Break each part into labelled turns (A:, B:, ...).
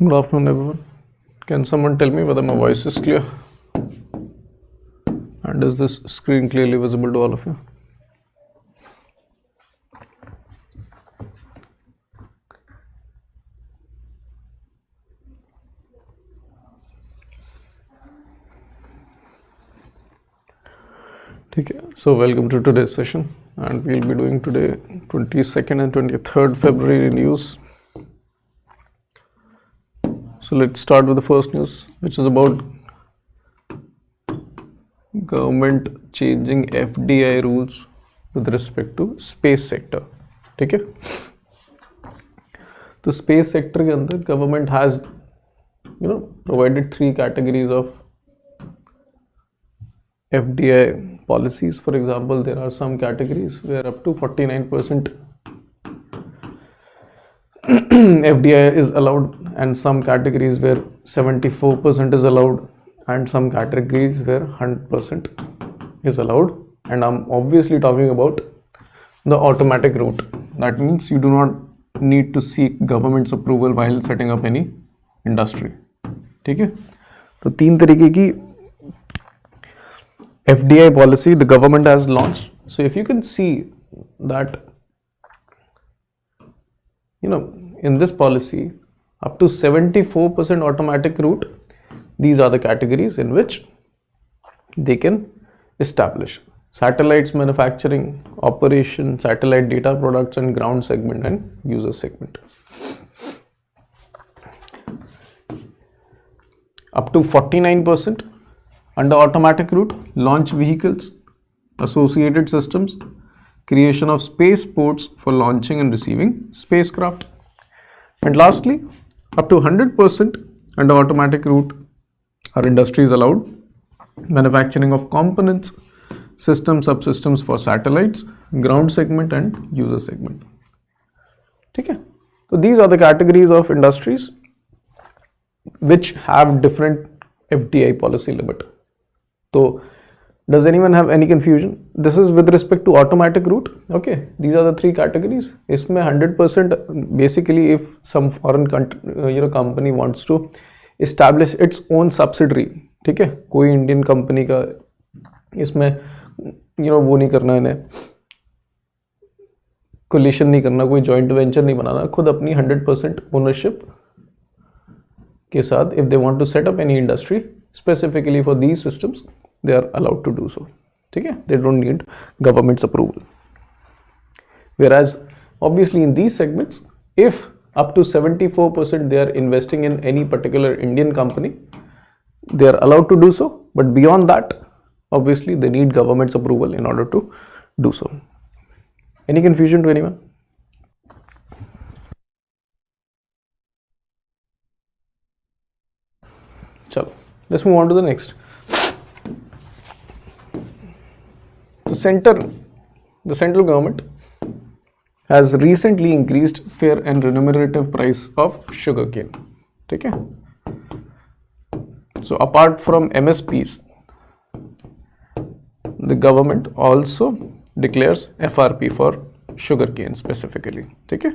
A: Good afternoon, everyone. Can someone tell me whether my voice is clear? And is this screen clearly visible to all of you? Okay, so welcome to today's session, and we'll be doing today 22nd and 23rd February news. So let's start with the first news, which is about government changing FDI rules with respect to space sector. ठीक है, तो space sector के अंदर government has provided 3 categories of FDI policies. For example, there are some categories where up to 49% FDI is allowed, and some categories where 74% is allowed, and some categories where 100% is allowed. And I'm obviously talking about the automatic route. That means you do not need to seek government's approval while setting up any industry. ठीक है, तो 3 तरीके की FDI policy the government has launched. So if you can see that in this policy up to 74% automatic route, these are the categories in which they can establish: satellites manufacturing, operation, satellite data products, and ground segment and user segment. Up to 49% under automatic route: launch vehicles, associated systems, creation of spaceports for launching and receiving spacecraft. And lastly, up to 100% under automatic route are industries allowed: manufacturing of components, systems, subsystems for satellites, ground segment and user segment. Okay, so these are the categories of industries which have different FDI policy limit. So does anyone have any confusion? This is with respect to automatic route. Okay, these are the 3 categories. इसमें 100% basically if some foreign country, company wants to establish its own subsidiary, ठीक है, कोई Indian company का इसमें वो नहीं करना, इन्हें कोलिशन नहीं करना, कोई जॉइंट वेंचर नहीं बनाना, खुद अपनी 100% ओनरशिप के साथ if they want to set up any industry specifically for these systems, they are allowed to do so. Okay, they don't need government's approval. Whereas obviously in these segments, if up to 74% they are investing in any particular Indian company, they are allowed to do so, but beyond that obviously they need government's approval in order to do so. Any confusion to anyone? Chalo, let's move on to the next. The central government has recently increased fair and remunerative price of sugarcane. Okay. So apart from MSPs, the government also declares FRP for sugarcane specifically. Okay.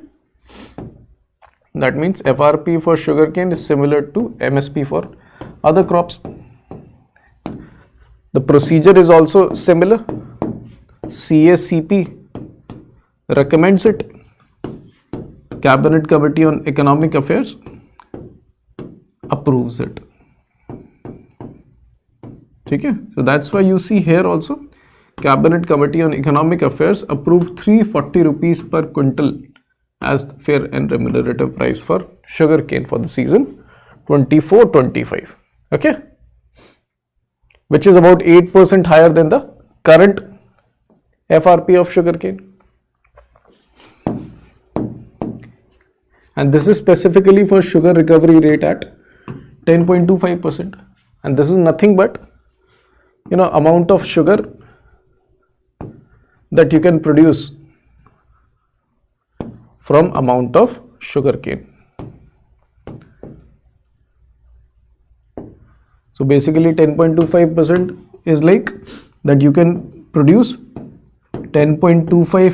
A: That means FRP for sugarcane is similar to MSP for other crops. The procedure is also similar. CSCP recommends it. Cabinet Committee on Economic Affairs approves it. Okay, so that's why you see here also Cabinet Committee on Economic Affairs approved 340 rupees per quintal as the fair and remunerative price for sugarcane for the season 24-25. Okay, which is about 8% higher than the current FRP of sugarcane. And this is specifically for sugar recovery rate at 10.25%. And this is nothing but amount of sugar that you can produce from amount of sugarcane. So basically 10.25% is like that you can produce 10.25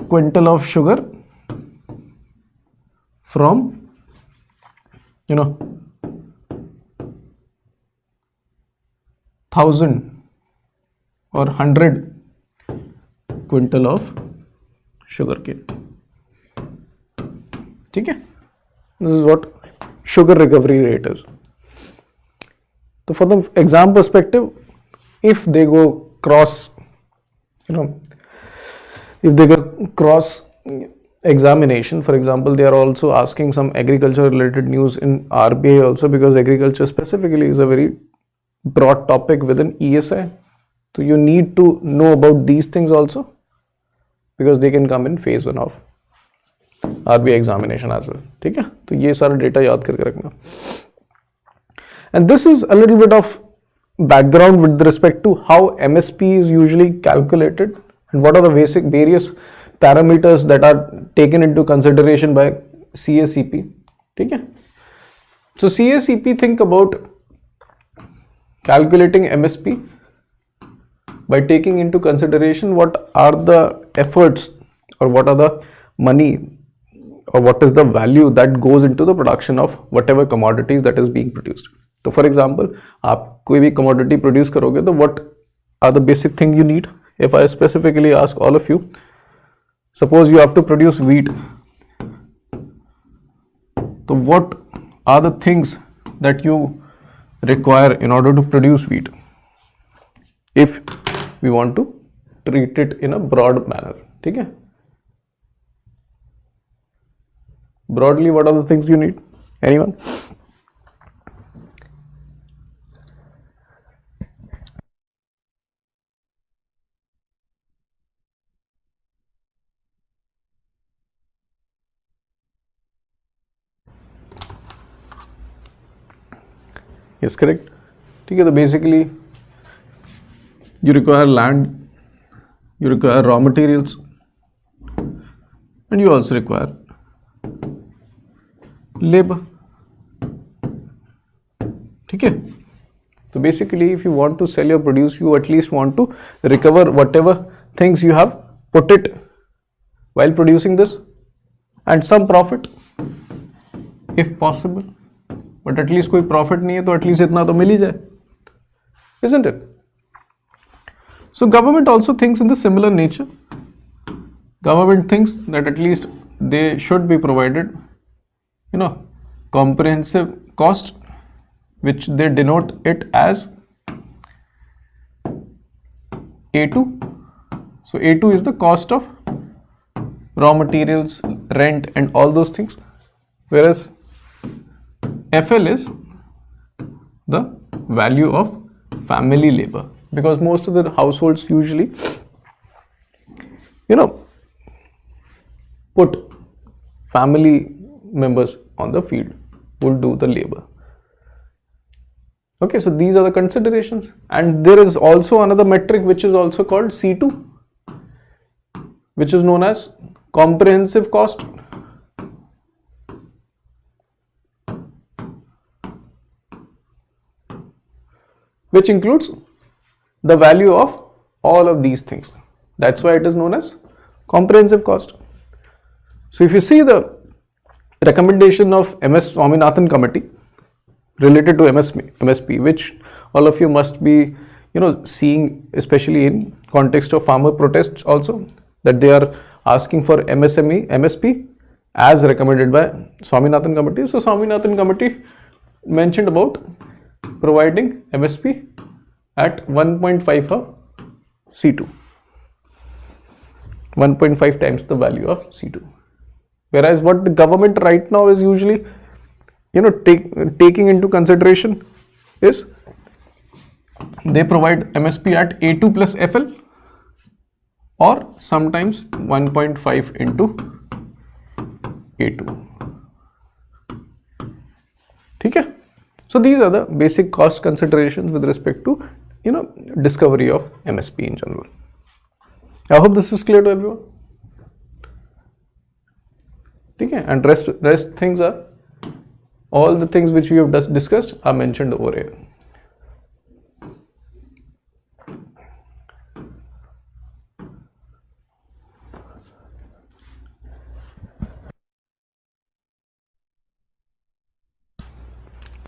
A: quintal of sugar from 1,000 or 100 quintal of sugarcane. Okay, this is what sugar recovery rate is. So for the exam perspective, if they go cross, if they go cross examination, for example, they are also asking some agriculture related news in RBI also, because agriculture specifically is a very broad topic within ESI. So you need to know about these things also, because they can come in phase 1 of RBI examination as well. ठीक है, तो ये सारा data याद करके रखना. And this is a little bit of background with respect to how MSP is usually calculated and what are the basic various parameters that are taken into consideration by CSEP. Okay? So CSEP think about calculating MSP by taking into consideration what are the efforts or what are the money or what is the value that goes into the production of whatever commodities that is being produced. So for example, आप कोई भी commodity produce करोगे तो what are the basic thing you need? If I specifically ask all of you, suppose you have to produce wheat. So what are the things that you require in order to produce wheat? If we want to treat it in a broad manner, ठीक है? Broadly, what are the things you need? Anyone? Yes, correct. ठीक है, तो basically you require land, you require raw materials, and you also require labor. ठीक है, so basically if you want to sell your produce, you at least want to recover whatever things you have put it while producing this and some profit if possible. But at least कोई profit नहीं है तो at least इतना तो मिल ही जाए, isn't it? So government also thinks in the similar nature. Government thinks that at least they should be provided, comprehensive cost, which they denote it as A2. So A2 is the cost of raw materials, rent, and all those things, whereas FL is the value of family labor, because most of the households usually, put family members on the field who will do the labor. Okay, so these are the considerations, and there is also another metric which is also called C2, which is known as comprehensive cost. Which includes the value of all of these things. That's why it is known as comprehensive cost. So if you see the recommendation of MS Swaminathan committee related to MSP, which all of you must be seeing, especially in context of farmer protests also, that they are asking for MSP as recommended by Swaminathan committee. So Swaminathan committee mentioned about providing MSP at 1.5 of C2, 1.5 times the value of C2. Whereas what the government right now is usually taking into consideration is they provide MSP at A2 plus FL, or sometimes 1.5 into A2. ठीक है? So these are the basic cost considerations with respect to discovery of MSP in general. I hope this is clear to everyone. Okay, and rest things are, all the things which we have just discussed are mentioned over here.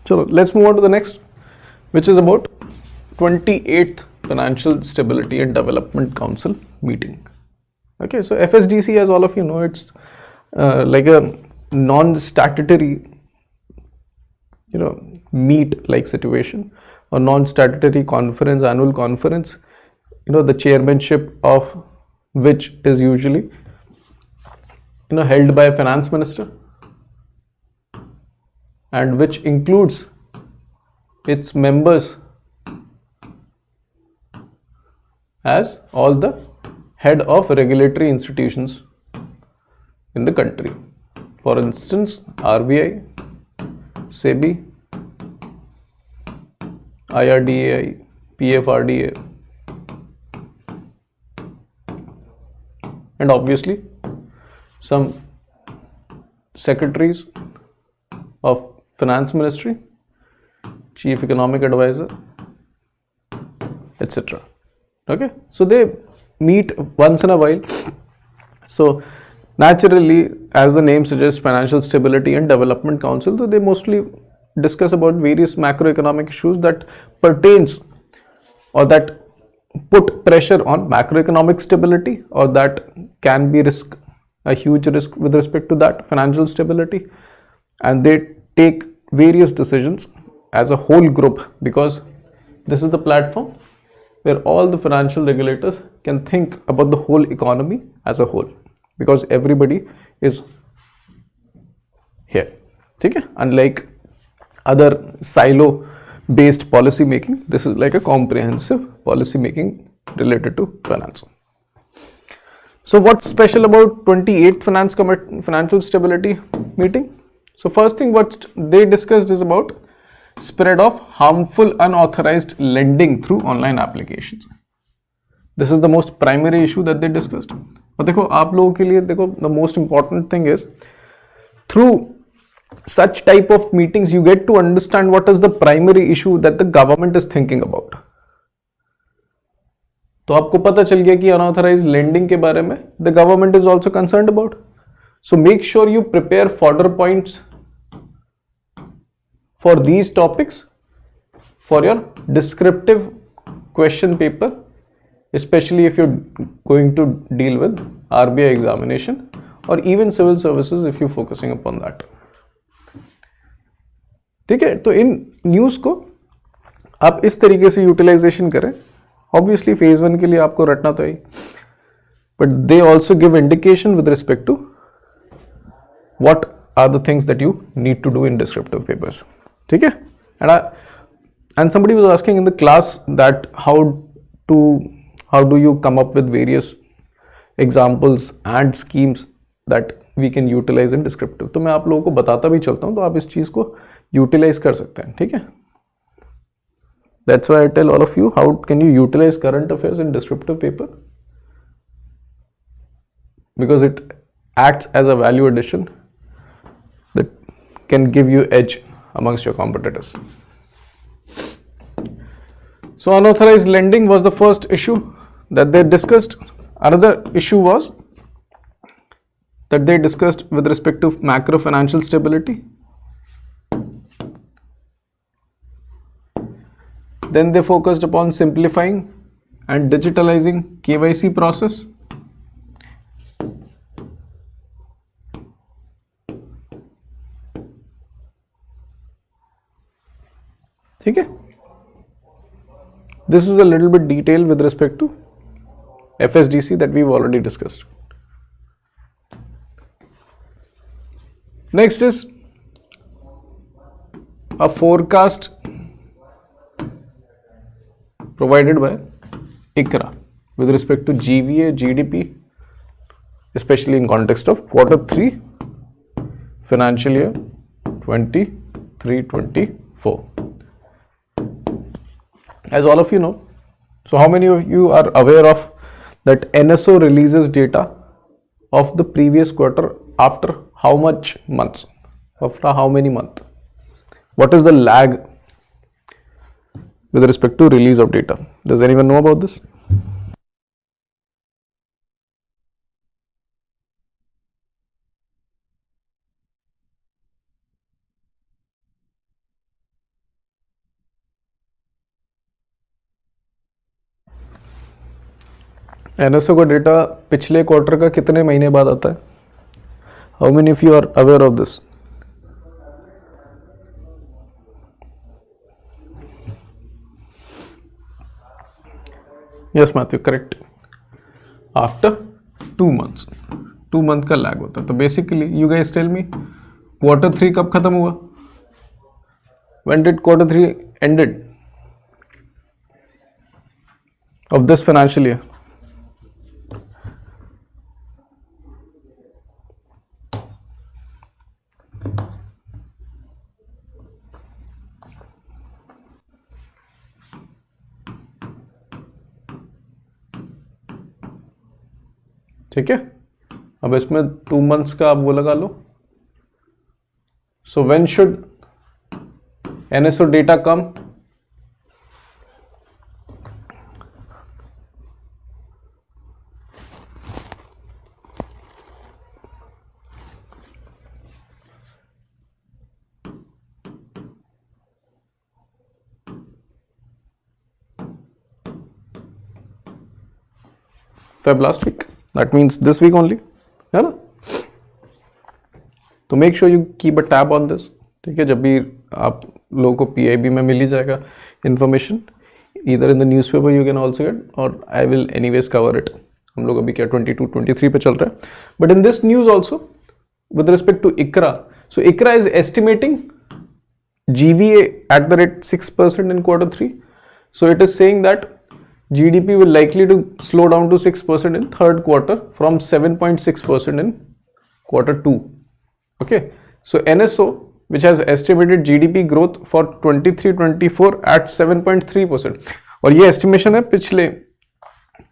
A: So let's move on to the next, which is about 28th Financial Stability and Development Council meeting. Okay, so FSDC, as all of you know, it's like a non-statutory, meet like situation, or non-statutory conference, annual conference, the chairmanship of which is usually, held by a finance minister, and which includes its members as all the head of regulatory institutions in the country. For instance, RBI, SEBI, IRDAI, PFRDA, and obviously some secretaries of Finance Ministry, Chief Economic Advisor, etc. Okay, so they meet once in a while. So naturally, as the name suggests, Financial Stability and Development Council, so they mostly discuss about various macroeconomic issues that pertains or that put pressure on macroeconomic stability, or that can be a huge risk with respect to that financial stability, and they take various decisions as a whole group, because this is the platform where all the financial regulators can think about the whole economy as a whole, because everybody is here. Okay? Unlike other silo based policy making, this is like a comprehensive policy making related to finance. So what's special about 28th Financial Stability meeting? So first thing what they discussed is about spread of harmful unauthorized lending through online applications. This is the most primary issue that they discussed. But देखो आप लोगों के लिए देखो, the most important thing is through such type of meetings you get to understand what is the primary issue that the government is thinking about. तो आपको पता चल गया कि unauthorized lending के बारे में the government is also concerned about. So make sure you prepare fodder points for these topics for your descriptive question paper, especially if you're going to deal with RBI examination or even civil services if you're focusing upon that. ठीक है, तो in news को आप इस तरीके से utilisation करें. Obviously phase 1 के लिए आपको रटना तो ही, but they also give indication with respect to what are the things that you need to do in descriptive papers. ठीक है, and somebody was asking in the class that how do you come up with various examples and schemes that we can utilize in descriptive. तो मैं आप लोगों को बताता भी चलता हूँ, तो आप इस चीज़ को यूटिलाइज कर सकते हैं. ठीक है, that's why I tell all of you how can you utilize current affairs in descriptive paper, because it acts as a value addition that can give you edge amongst your competitors. So unauthorized lending was the first issue that they discussed. Another issue was that they discussed with respect to macro financial stability. Then they focused upon simplifying and digitalizing KYC process. ठीक है, this is a little bit detailed with respect to FSDC that we've already discussed. Next is a forecast provided by ICRA with respect to GVA, GDP, especially in context of Q3 financial year 23-24. As all of you know, so how many of you are aware of that NSO releases data of the previous quarter after how much months? After how many months? What is the lag with respect to release of data? Does anyone know about this? NSO का data पिछले quarter का कितने महीने बाद आता है? How many of you are aware of this? Yes Matthew, correct, after 2 months, 2 month का lag होता है. तो basically you guys tell me, Q3 कब खत्म हुआ? When did Q3 ended of this financial year? ठीक है, अब इसमें 2 months का आप वो लगा लो. So when should NSO data come? Feb last week. That means this week only, है ना? तो make sure you keep a tab on this. ठीक है, जब भी आप लोगों को पीआईबी में मिल ही जाएगा information, either in the newspaper you can also get, और I will anyways cover it. हम लोग अभी क्या 22, 23 पे चल रहा है. But in this news also with respect to ICRA, so ICRA is estimating GVA at the rate 6% in Q3. So it is saying that GDP will likely to slow down to 6% in third quarter from 7.6% in Q2. Okay, so NSO, which has estimated GDP growth for 23-24 at 7.3%, और ये estimation है पिछले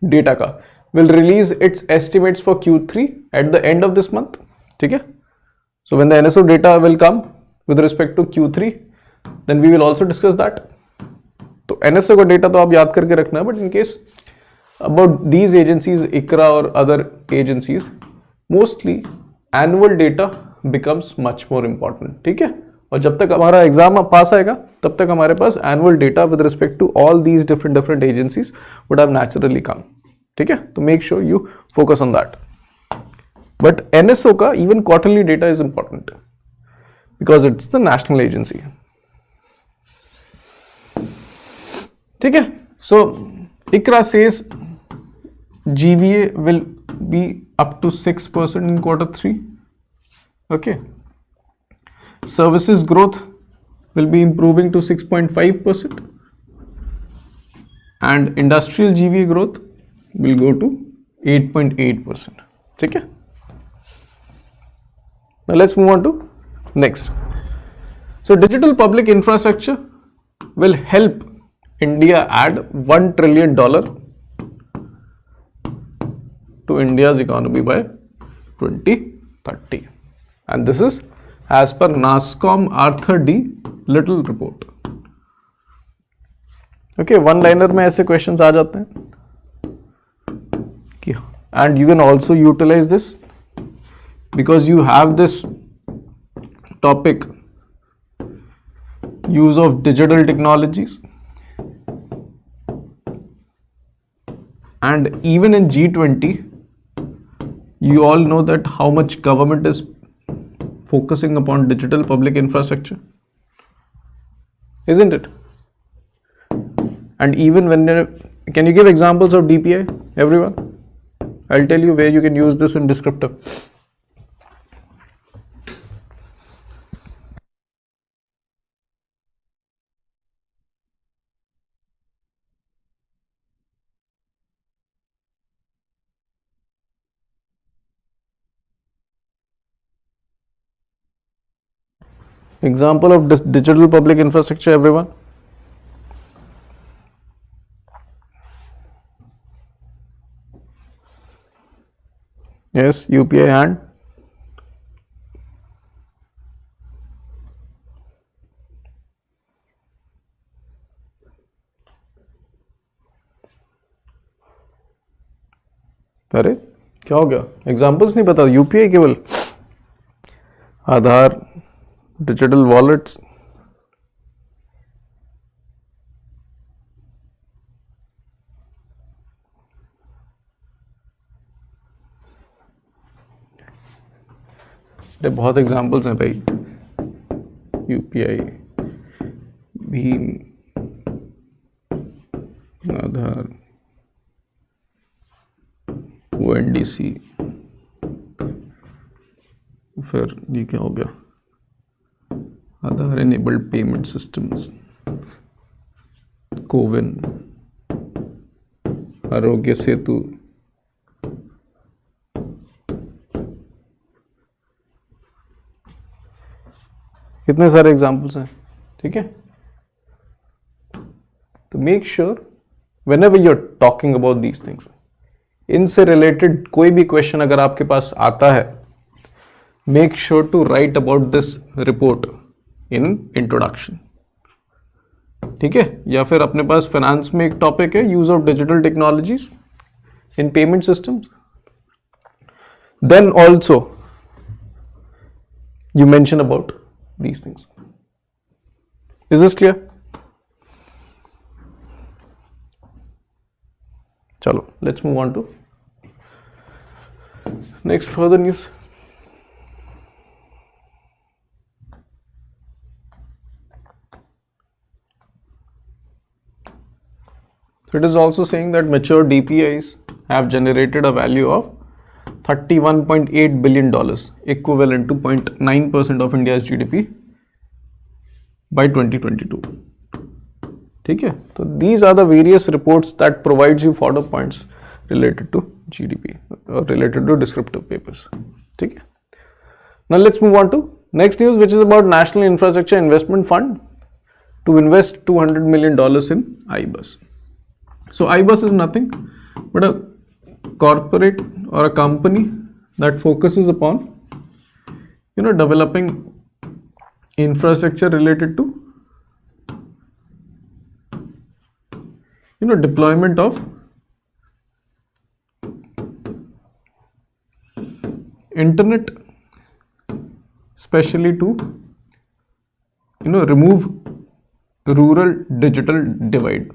A: data का, will release its estimates for Q3 at the end of this month. ठीक है, so when the NSO data will come with respect to Q3, then we will also discuss that. तो NSO का data तो आप याद करके रखना, but in case about these agencies, ICRA और other agencies, mostly annual data becomes much more important. ठीक है, और जब तक हमारा एग्जाम पास आएगा तब तक हमारे पास annual data with respect to all these different agencies would have naturally come. ठीक है, तो make sure you focus on that. But NSO का even quarterly data is important because it's the national agency. ठीक है, so ICRA says GVA will be up to 6% in Q3. Okay, services growth will be improving to 6.5%, and industrial GVA growth will go to 8.8%. ठीक है, now let's move on to next. So digital public infrastructure will help India add $1 trillion to India's economy by 2030, and this is as per NASSCOM Arthur D. Little report. Okay, one liner में ऐसे questions आ जाते हैं कि, and you can also utilize this because you have this topic, use of digital technologies, and even in G20 you all know that how much government is focusing upon digital public infrastructure, isn't it? And even when can you give examples of DPI, everyone? I'll tell you where you can use this in descriptor. Example of digital public infrastructure, everyone? Yes, UPI and अरे क्या हो गया, examples नहीं पता? UPI केवल आधार, digital wallets, अरे बहुत examples हैं भाई, यूपीआई, भीम, आधार, ओएनडीसी, फिर ये क्या हो गया, Aadhaar enabled payment systems, CoWIN, Aarogya Setu, कितने सारे एग्जाम्पल्स हैं, ठीक है। तो make sure whenever you are talking about these things, इनसे रिलेटेड कोई भी क्वेश्चन अगर आपके पास आता है, make sure to write about this report in introduction, ठीक है। या फिर अपने पास फाइनेंस में एक टॉपिक है, use of digital technologies in payment systems, then also you mention about these things. Is this clear? Chalo, let's move on to next further news. So it is also saying that mature DPIs have generated a value of $31.8 billion, equivalent to 0.9% of India's GDP by 2022. ठीक है, तो these are the various reports that provides you further points related to GDP or related to descriptive papers. ठीक है. Now let's move on to next news, which is about National Infrastructure Investment Fund to invest $200 million in IBUS. So IBUS is nothing but a corporate or a company that focuses upon developing infrastructure related to deployment of internet, especially to remove rural digital divide.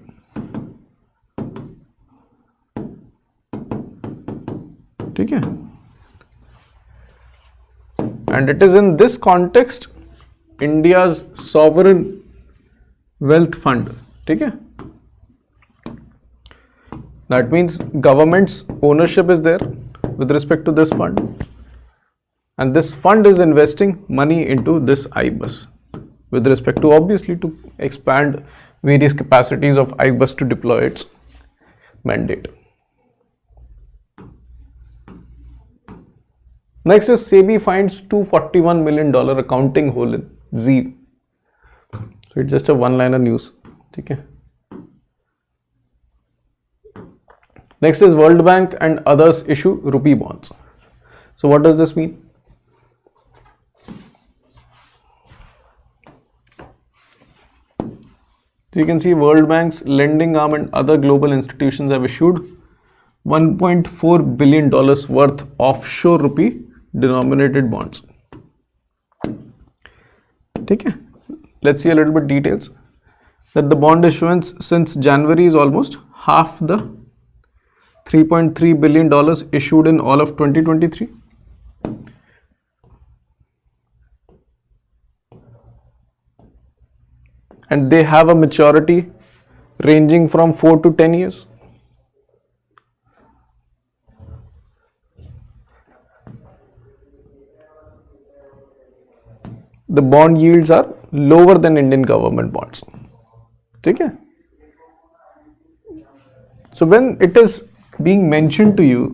A: ठीक है, and it is in this context India's sovereign wealth fund, ठीक है, that means government's ownership is there with respect to this fund, and this fund is investing money into this IBUS with respect to, obviously, to expand various capacities of IBUS to deploy its mandate. Next is SEBI finds $241 million accounting hole in Z. So it's just a one-liner news. Okay. Next is World Bank and others issue Rupee bonds. So what does this mean? So you can see World Bank's lending arm and other global institutions have issued $1.4 billion worth offshore rupee denominated bonds. Okay, let's see a little bit details. That the bond issuance since January is almost half the $3.3 billion issued in all of 2023. And they have a maturity ranging from 4 to 10 years. The bond yields are lower than Indian government bonds. Okay? So when it is being mentioned to you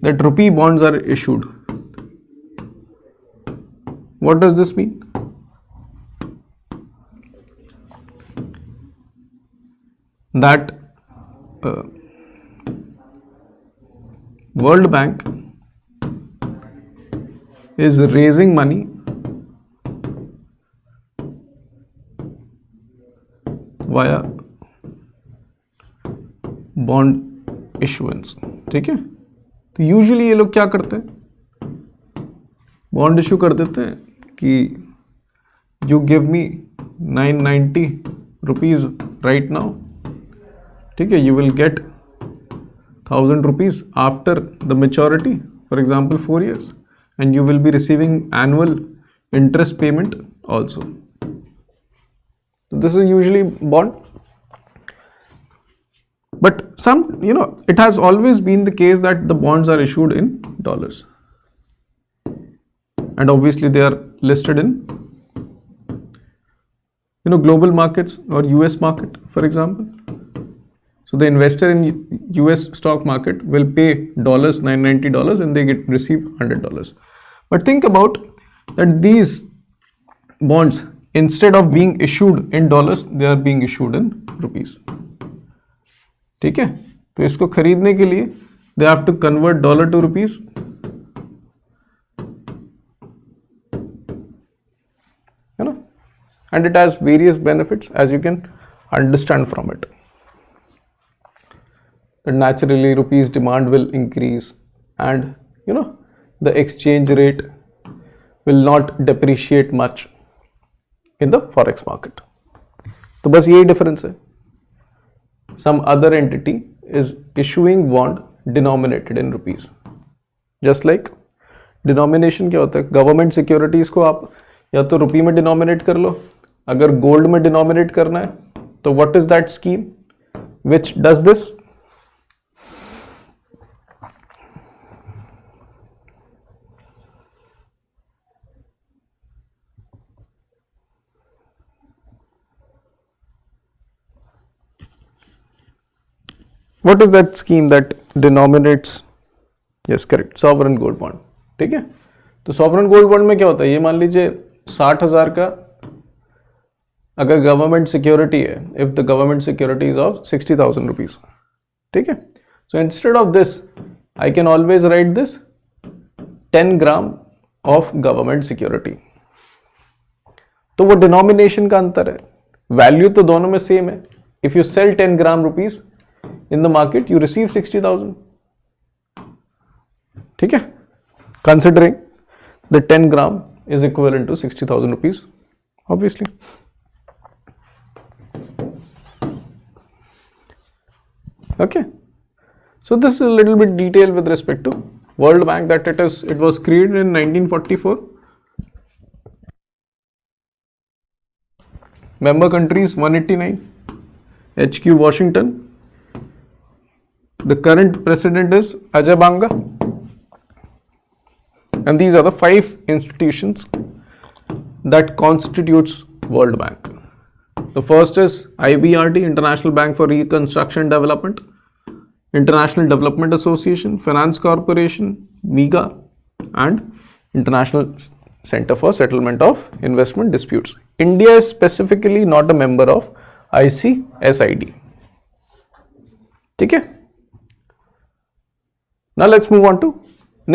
A: that rupee bonds are issued, what does this mean? That World Bank is raising money via bond issuance. ठीक है, तो usually ये लोग क्या करते हैं, bond issue कर देते हैं कि you give me 990 rupees right now. ठीक है, you will get 1000 rupees after the maturity, for example 4 years, and you will be receiving annual interest payment also. This is usually bond. But some, it has always been the case that the bonds are issued in dollars. And obviously they are listed in, global markets or US market, for example. So the investor in US stock market will pay $990 and they receive $100. But think about that these bonds, instead of being issued in dollars, they are being issued in rupees. ठीक है, तो इसको खरीदने के लिए they have to convert dollar to rupees. And it has various benefits, as you can understand from it. But naturally, rupees demand will increase, and the exchange rate will not depreciate much in the forex market. तो बस यही difference है. Some other entity is issuing bond denominated in rupees. Just like denomination क्या होता है? Government securities को आप या तो रुपये में denominate कर लो, अगर गोल्ड में डिनोमिनेट करना है तो what is that scheme which does this? What is that scheme that denominates? Yes correct, sovereign gold bond. ठीक है, तो सॉवरेन गोल्ड बॉन्ड में क्या होता है? ये मान लीजिए 60,000 का अगर गवर्नमेंट सिक्योरिटी है, if the government security is of 60,000 rupees. ठीक है, so instead of this I can always right this 10 gram of government security. तो वो डिनोमिनेशन का अंतर है, वैल्यू तो दोनों में सेम है. If you sell 10 gram rupees in the market you receive 60,000. ठीक है, considering the 10 gram is equivalent to 60,000 rupees obviously. Okay, so this is a little bit detail with respect to World Bank, that it was created in 1944. Member countries 189, HQ Washington. The current president is Ajay Banga, and these are the 5 institutions that constitutes World Bank. The first is IBRD, International Bank for Reconstruction and Development, International Development Association, Finance Corporation, MIGA, and International Center for Settlement of Investment Disputes. India is specifically not a member of ICSID. ठीक है? Now let's move on to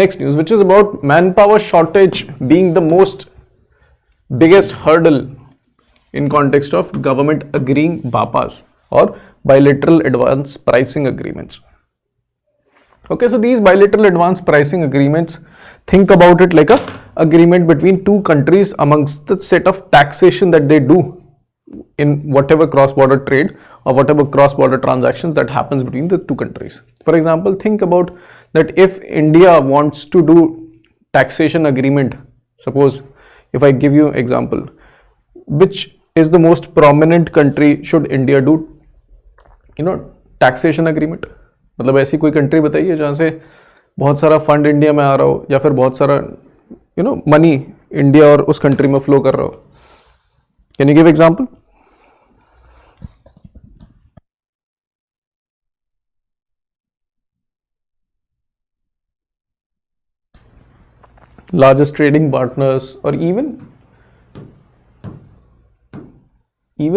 A: next news, which is about manpower shortage being the biggest hurdle in context of government agreeing BAPAs or bilateral advance pricing agreements. Okay, so these bilateral advance pricing agreements, think about it like a agreement between two countries amongst the set of taxation that they do in whatever cross-border trade or whatever cross-border transactions that happens between the two countries. For example, think about that if India wants to do taxation agreement, suppose if I give you example, which is the most prominent country should India do taxation agreement? मतलब ऐसी कोई country बताइए जहाँ से बहुत सारा fund India में आ रहा हो या फिर बहुत सारा मनी इंडिया और उस कंट्री में फ्लो कर रहा हो. Can you give example? Largest trading partners, or even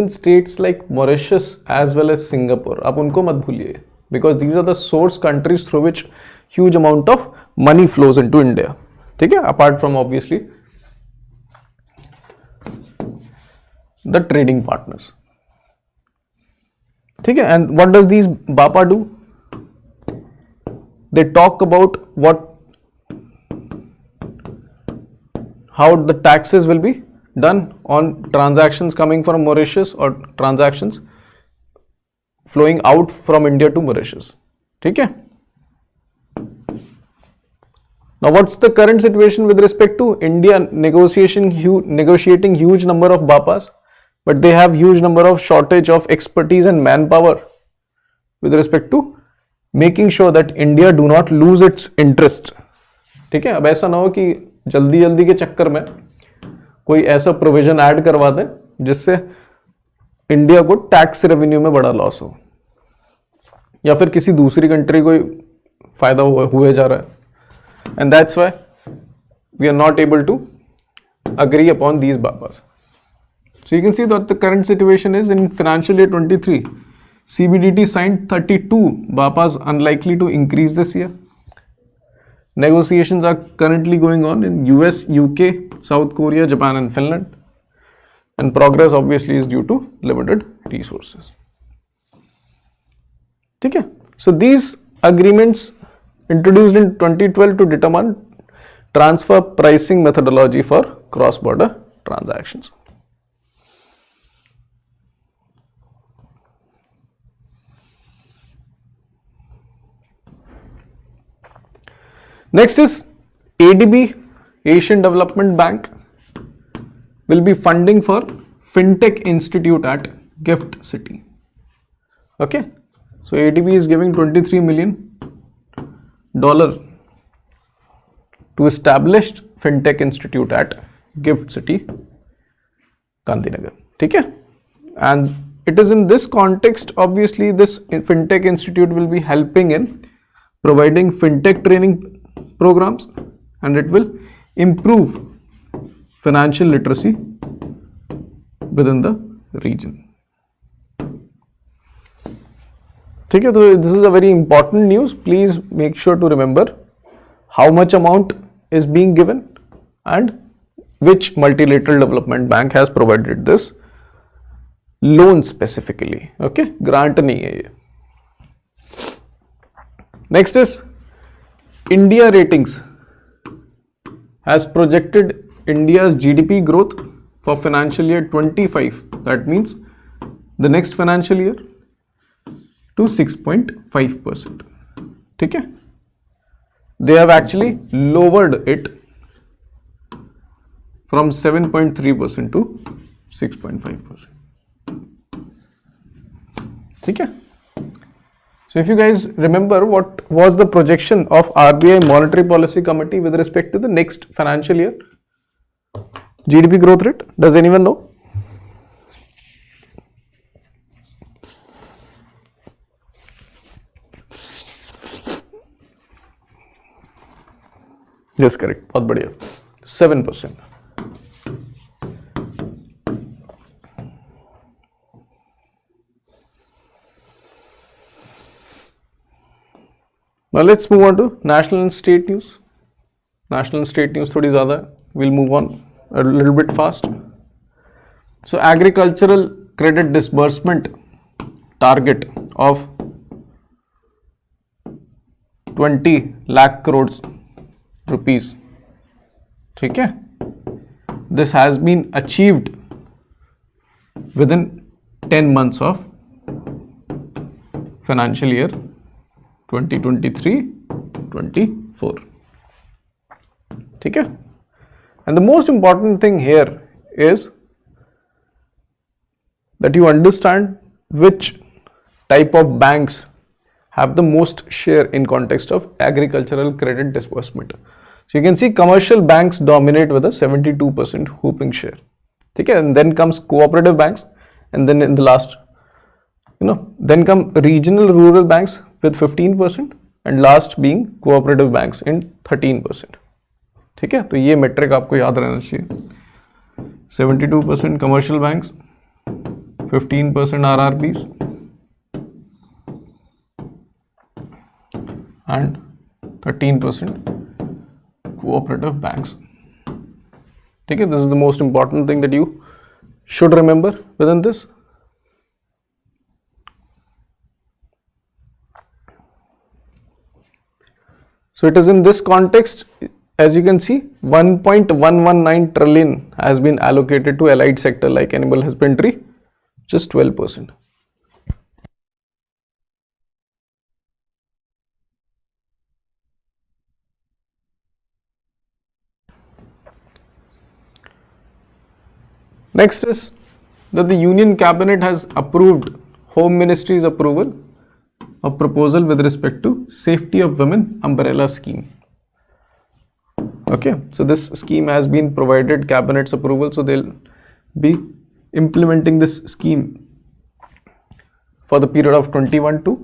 A: states like Mauritius as well as Singapore. आप उनको मत भूलिए, because these are the source countries through which huge amount of money flows into India. ठीक है, apart from obviously the trading partners. ठीक है, and what does these BAPA do? They talk about how the taxes will be done on transactions coming from Mauritius or transactions flowing out from India to Mauritius. ठीक है, Now, what's the current situation with respect to India negotiating huge number of BAPAs, but they have huge number of shortage of expertise and manpower with respect to making sure that India do not lose its interest. ठीक है, अब ऐसा ना हो कि जल्दी जल्दी के चक्कर में कोई ऐसा प्रोविजन ऐड करवा दें जिससे इंडिया को टैक्स रेवेन्यू में बड़ा लॉस हो, या फिर किसी दूसरी कंट्री को फायदा हुए जा रहा है. And that's why we are not able to agree upon these BAPAs. So you can see that the current situation is in financial year 23, CBDT signed 32 BAPAs, unlikely to increase this year. Negotiations are currently going on in US, UK, South Korea, Japan and Finland. And progress obviously is due to limited resources. Okay? So these agreements introduced in 2012 to determine transfer pricing methodology for cross-border transactions. Next is ADB, Asian Development Bank, will be funding for Fintech Institute at Gift City. Okay, so ADB is giving $23 million to establish Fintech Institute at Gift City, Gandhinagar. Okay, and it is in this context, obviously, this Fintech Institute will be helping in providing fintech training programs, and it will improve financial literacy within the region. Okay, so this is a very important news. Please make sure to remember how much amount is being given and which multilateral development bank has provided this loan specifically. Okay, grant nahi hai ye. Next is India Ratings has projected India's GDP growth for financial year 25, that means the next financial year, to 6.5%. Okay? They have actually lowered it from 7.3% to 6.5%. Okay? So if you guys remember, what was the projection of RBI Monetary Policy Committee with respect to the next financial year GDP growth rate? Does anyone know? Yes, correct. बहुत बढ़िया. 7%. Now let's move on to national and state news. National and state news थोड़ी ज़्यादा है. We'll move on a little bit fast. So agricultural credit disbursement target of 20 lakh crores rupees. ठीक है? This has been achieved within 10 months of financial year 2023-24. ठीक है? And the most important thing here is that you understand which type of banks have the most share in context of agricultural credit disbursement. So you can see commercial banks dominate with a 72% whooping share. Okay? And then comes cooperative banks, and then in the last, then come regional rural banks with 15%, and last being cooperative banks in 13%. ठीक है, तो ये metric आपको याद रहना चाहिए. 72% commercial banks, 15% RRBs, and 13% cooperative banks. ठीक है, this is the most important thing that you should remember within this. So it is in this context, as you can see, 1.119 trillion has been allocated to allied sector like animal husbandry, just 12%. Next is that the Union Cabinet has approved Home Ministry's approval of proposal with respect to Safety of Women Umbrella Scheme. Okay, so this scheme has been provided Cabinet's approval, so they'll be implementing this scheme for the period of 21 to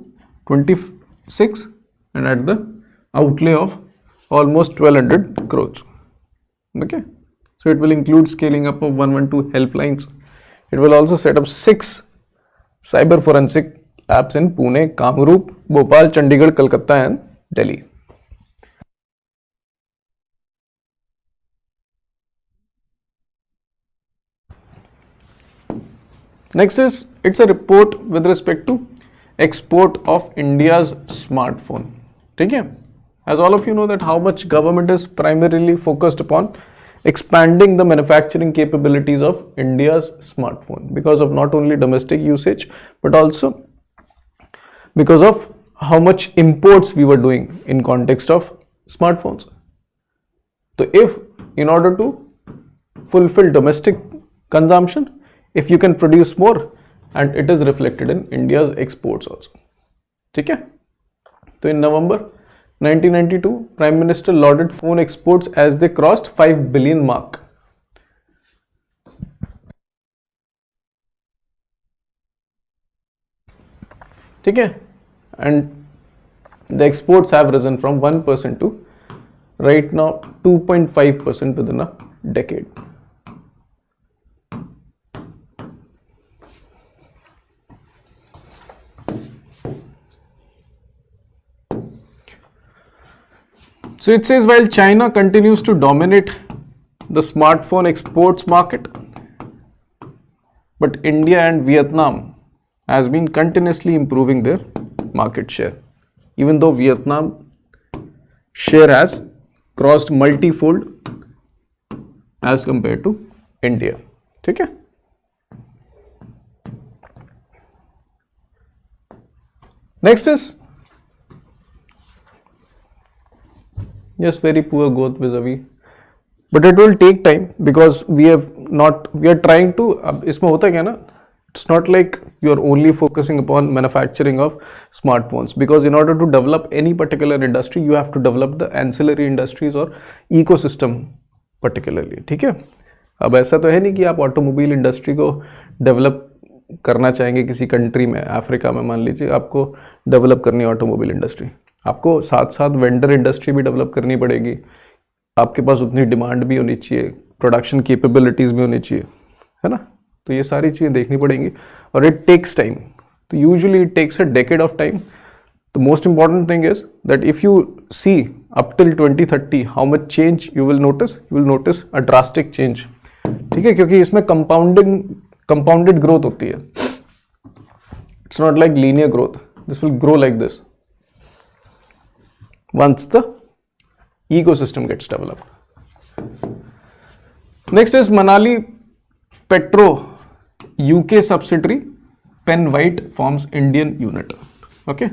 A: 26 and at the outlay of almost 1200 crores. Okay, so it will include scaling up of 112 helplines. It will also set up 6 cyber forensic labs in Pune, Kamrup, Bhopal, Chandigarh, Kolkata and Delhi. Next is, it's a report with respect to export of India's smartphone. Okay? As all of you know that how much government is primarily focused upon expanding the manufacturing capabilities of India's smartphone because of not only domestic usage but also because of how much imports we were doing in context of smartphones. So if in order to fulfill domestic consumption, if you can produce more, and it is reflected in India's exports also. Okay? So in November 1992, Prime Minister lauded phone exports as they crossed 5 billion mark. Okay? And the exports have risen from 1% to right now 2.5% within a decade. So it says, while China continues to dominate the smartphone exports market, but India and Vietnam has been continuously improving their market share, even though Vietnam share has crossed multifold as compared to India. Okay? Next is, yes, very poor growth vis-a-vis, but it will take time because we are trying to, इसमें होता क्या ना, it's not like you are only focusing upon manufacturing of smartphones, because in order to develop any particular industry, you have to develop the ancillary industries or ecosystem particularly. ठीक है? अब ऐसा तो है नहीं कि आप ऑटोमोबाइल इंडस्ट्री को डेवलप करना चाहेंगे किसी कंट्री में, अफ्रीका में मान लीजिए आपको डेवलप करनी है ऑटोमोबाइल इंडस्ट्री, आपको साथ साथ वेंडर इंडस्ट्री भी डेवलप करनी पड़ेगी, आपके पास उतनी डिमांड भी होनी चाहिए, प्रोडक्शन कैपेबिलिटीज़ भी होनी चाहिए, है ना? तो ये सारी चीज़ें देखनी पड़ेंगी और इट टेक्स टाइम. तो usually it takes a decade of time. The most important thing is that if you see up till 2030 how much change you will notice a drastic change. ठीक है, क्योंकि इसमें कंपाउंडेड ग्रोथ होती है. It's not like linear growth. This will grow like this once the ecosystem gets developed. Next is Manali Petro UK subsidiary Penn White forms Indian unit. Okay,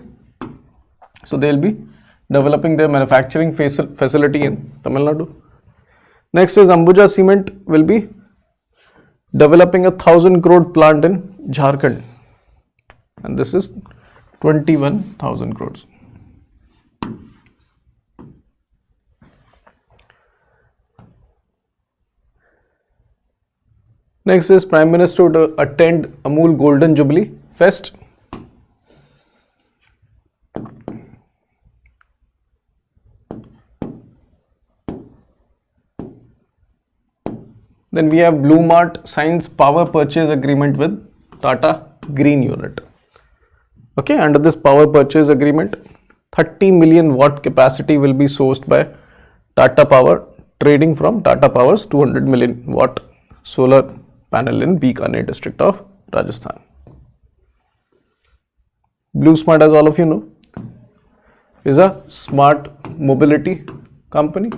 A: so they will be developing their manufacturing facility in Tamil Nadu. Next is Ambuja Cement will be developing a 1,000 crore plant in Jharkhand, and this is 21,000 crores. Next is Prime Minister to attend Amul Golden Jubilee Fest. Then we have Blue Mart signs power purchase agreement with Tata Green Unit. Okay, under this power purchase agreement, 30 million watt capacity will be sourced by Tata Power, trading from Tata Power's 200 million watt solar panel in Bikaner district of Rajasthan. Blue Smart, as all of you know, is a smart mobility company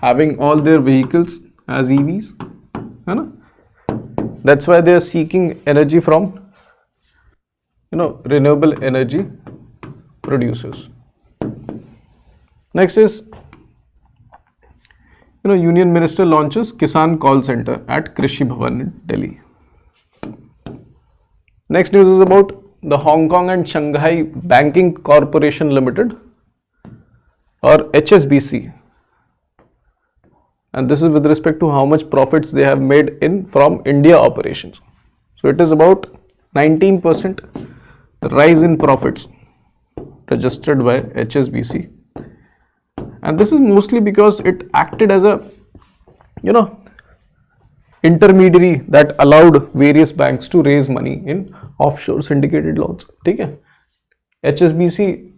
A: having all their vehicles as EVs. That's why they are seeking energy from renewable energy producers. Next is Union Minister launches Kisan Call Center at Krishi Bhavan in Delhi. Next news is about the Hong Kong and Shanghai Banking Corporation Limited, or HSBC, and this is with respect to how much profits they have made from India operations. So it is about 19% rise in profits registered by HSBC, and this is mostly because it acted as a intermediary that allowed various banks to raise money in offshore syndicated loans. ठीक है, HSBC,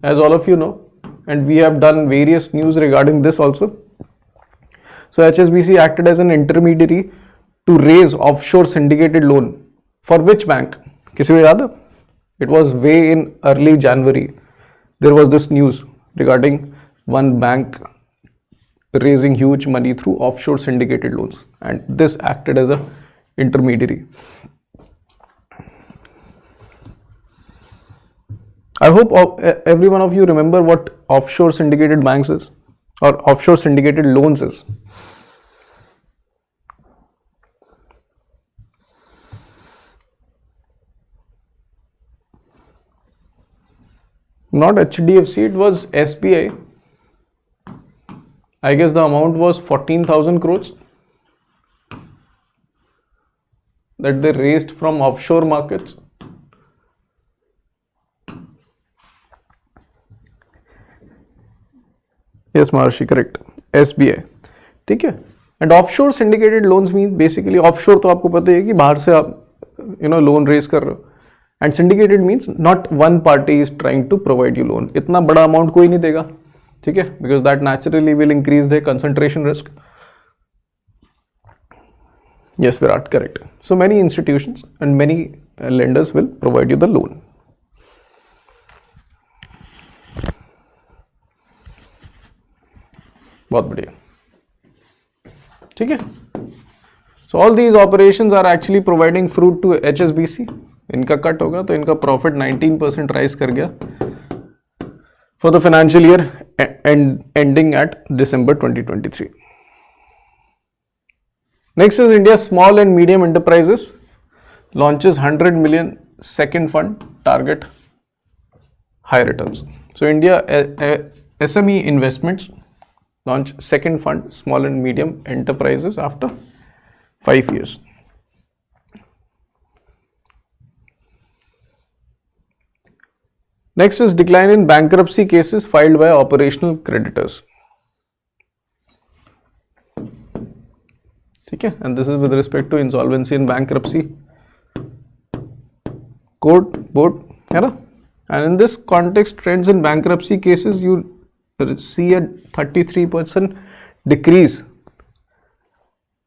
A: as all of you know, and we have done various news regarding this also. So HSBC acted as an intermediary to raise offshore syndicated loan for which bank? किसी को याद है? It was way in early January. There was this news regarding one bank raising huge money through offshore syndicated loans, and this acted as a intermediary. I hope every one of you remember what offshore syndicated banks is, or offshore syndicated loans is. Not HDFC, it was SBI. I guess the amount was 14,000 crores that they raised from offshore markets. Yes, Maharshi, correct. SBI. ठीक है. And offshore syndicated loans mean basically offshore तो आपको पता है कि बाहर से आप loan raise कर रहे हो. And syndicated means not one party is trying to provide you loan. इतना बड़ा amount कोई नहीं देगा. ठीक है, because that naturally will increase the concentration risk. Yes, Virat, correct. So many institutions and many lenders will provide you the loan. बहुत बढ़िया. ठीक है. So all these operations are actually providing fruit to HSBC. इनका cut होगा तो इनका profit 19% rise कर गया for the financial year ending at December 2023. Next is India Small and Medium Enterprises launches 100 million second fund, target high returns. So India SME Investments launch second fund, Small and Medium Enterprises, after 5 years. Next is decline in bankruptcy cases filed by operational creditors. ठीक है, and this is with respect to insolvency and bankruptcy court board, है ना? And in this context, trends in bankruptcy cases, you see a 33% decrease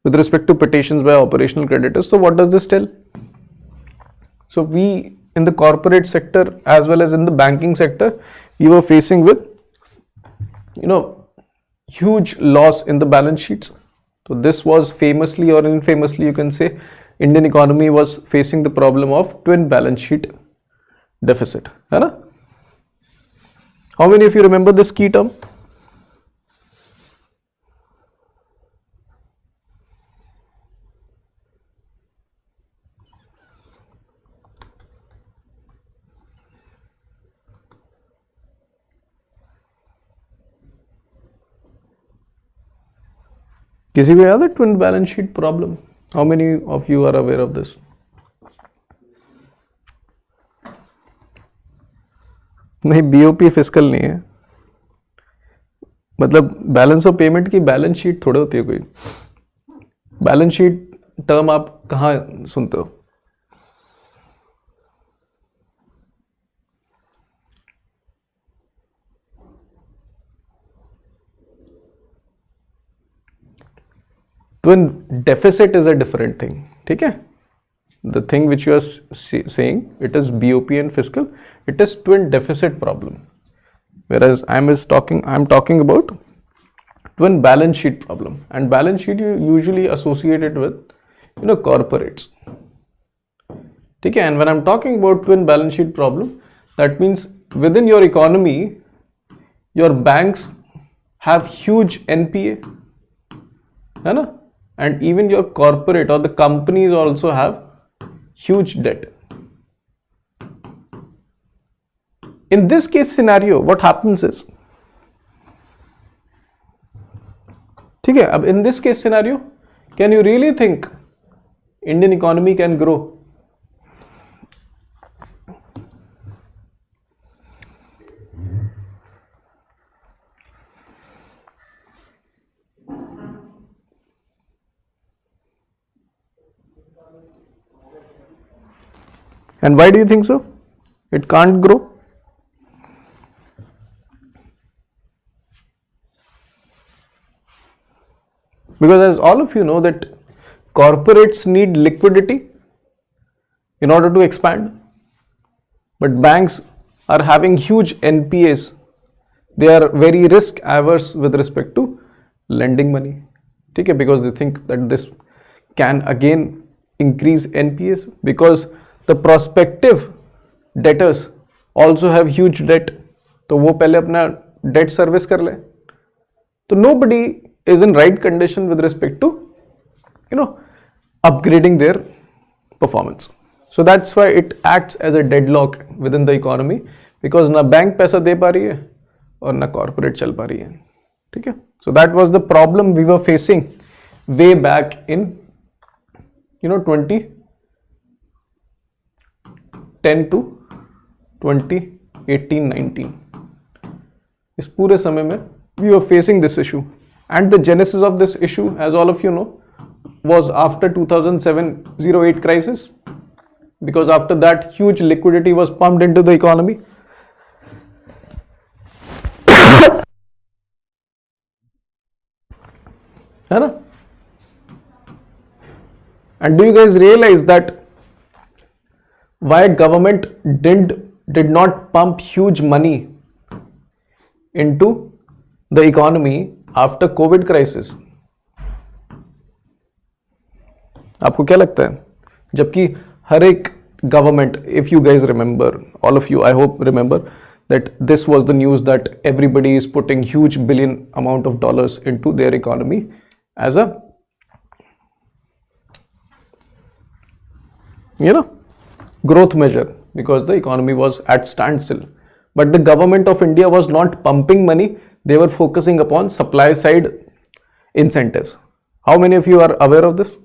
A: with respect to petitions by operational creditors. So what does this tell? So we, in the corporate sector as well as in the banking sector, we were facing with huge loss in the balance sheets. So this was famously or infamously, you can say, Indian economy was facing the problem of twin balance sheet deficit, है ना? How many of you remember this key term? किसी को याद है twin balance sheet problem? How many of you are aware of this? नहीं, BOP fiscal नहीं है, मतलब बैलेंस ऑफ पेमेंट की बैलेंस शीट थोड़ी होती है कोई. बैलेंस शीट टर्म आप कहाँ सुनते हो? Twin deficit is a different thing. ठीक है, the thing which you are saying, it is BOP and fiscal, it is twin deficit problem, whereas I'm talking about twin balance sheet problem, and balance sheet you usually associate it with corporates. ठीक है, and when I'm talking about twin balance sheet problem, that means within your economy your banks have huge NPA, है ना? And even your corporate or the companies also have huge debt. In this case scenario, what happens is, ठीक है, अब in this case scenario, can you really think Indian economy can grow? And why do you think so? It can't grow. Because as all of you know that corporates need liquidity in order to expand, but banks are having huge NPAs. They are very risk averse with respect to lending money. Okay, because they think that this can again increase NPAs, because the prospective debtors also have huge debt. तो वो पहले अपना debt service कर ले. तो nobody is in right condition with respect to, upgrading their performance. So that's why it acts as a deadlock within the economy, because ना bank पैसा दे पा रही है और ना corporate चल पा रही है. ठीक है? So that was the problem we were facing way back in 2010 to 2018-19. इस पूरे समय में we were facing this issue, and the genesis of this issue, as all of you know, was after 2007-08 crisis, because after that huge liquidity was pumped into the economy. है ना? And do you guys realize that why government did not pump huge money into the economy after COVID crisis? आपको क्या लगता है? जबकि हर एक government, if you guys remember, all of you, I hope remember that this was the news that everybody is putting huge billion amount of dollars into their economy as a growth measure, because the economy was at standstill. But the government of India was not pumping money. They were focusing upon supply side incentives. How many of you are aware of this?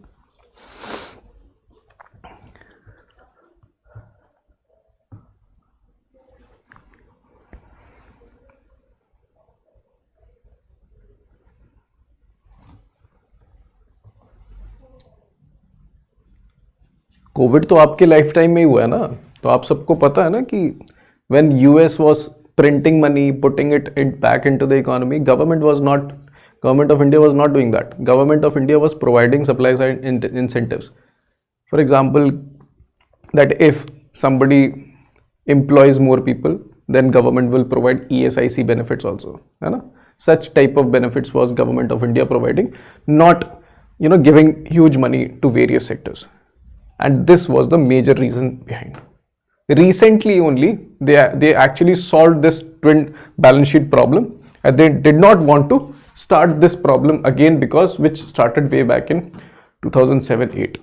A: Covid तो आपके life time में ही हुआ है ना, तो आप सबको पता है ना कि when US was printing money, putting it back into the economy, government of India was not doing that. Government of India was providing supply side incentives. For example, that if somebody employs more people, then government will provide ESIC benefits also. है ना? Such type of benefits was government of India providing, not giving huge money to various sectors. And this was the major reason behind. Recently only they actually solved this twin balance sheet problem, and they did not want to start this problem again, because which started way back in 2007-08.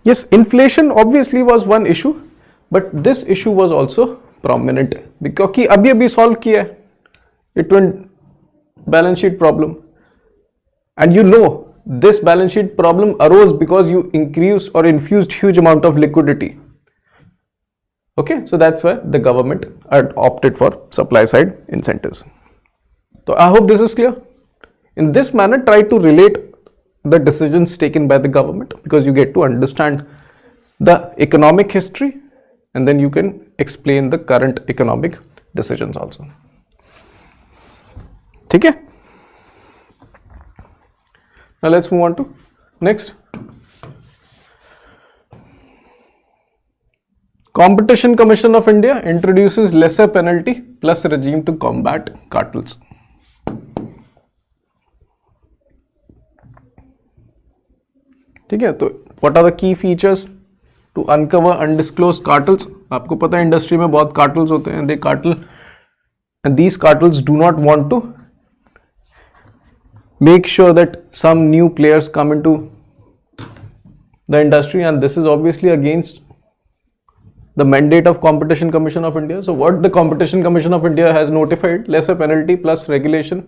A: Yes, inflation obviously was one issue, but this issue was also prominent because abhi solve kiya hai, a twin balance sheet problem. And this balance sheet problem arose because you increased or infused huge amount of liquidity. Okay, so that's why the government had opted for supply side incentives. So I hope this is clear. In this manner, try to relate the decisions taken by the government, because you get to understand the economic history, and then you can explain the current economic decisions also. Okay? Now let's move on to next. Competition Commission of India introduces lesser penalty plus regime to combat cartels. ठीक है, तो what are the key features to uncover undisclosed cartels. आपको पता है industry में बहुत cartels होते हैं, they cartel and these cartels do not want to make sure that some new players come into the industry, and this is obviously against the mandate of Competition Commission of India. So what the Competition Commission of India has notified, lesser penalty plus regulation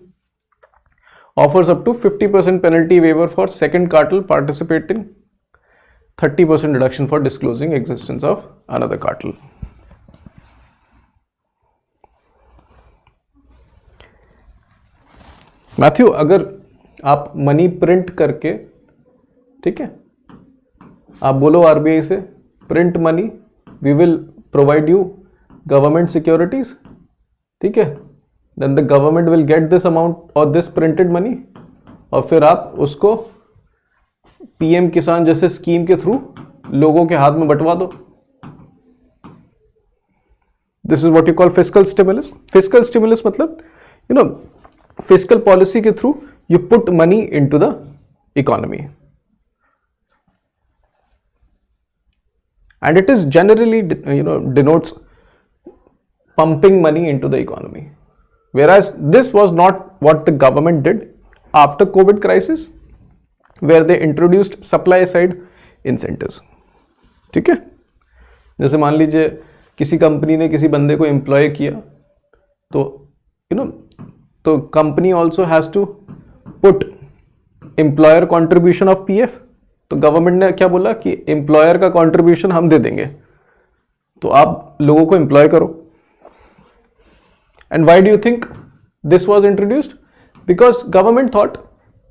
A: offers up to 50% penalty waiver for second cartel participating, 30% reduction for disclosing existence of another cartel. Matthew, अगर आप money print करके, ठीक है, आप बोलो RBI से print money, we will provide you government securities, ठीक है, then the government will get this amount और दिस प्रिंटेड मनी, और फिर आप उसको पीएम किसान जैसे स्कीम के थ्रू लोगों के हाथ में बंटवा दो. This is what you call fiscal stimulus. Fiscal stimulus मतलब फिस्कल पॉलिसी के through you put money into the economy. And it is generally, denotes pumping money into the economy. Whereas this was not what the government did after COVID crisis, where they introduced supply side incentives. ठीक है, जैसे मान लीजिए किसी company ने किसी बंदे को एम्प्लॉय किया, तो company also has to put employer contribution of PF. तो गवर्नमेंट ने क्या बोला कि एम्प्लॉयर का कंट्रीब्यूशन हम दे देंगे, तो आप लोगों को एम्प्लॉय करो. And why do you think this was introduced? Because government thought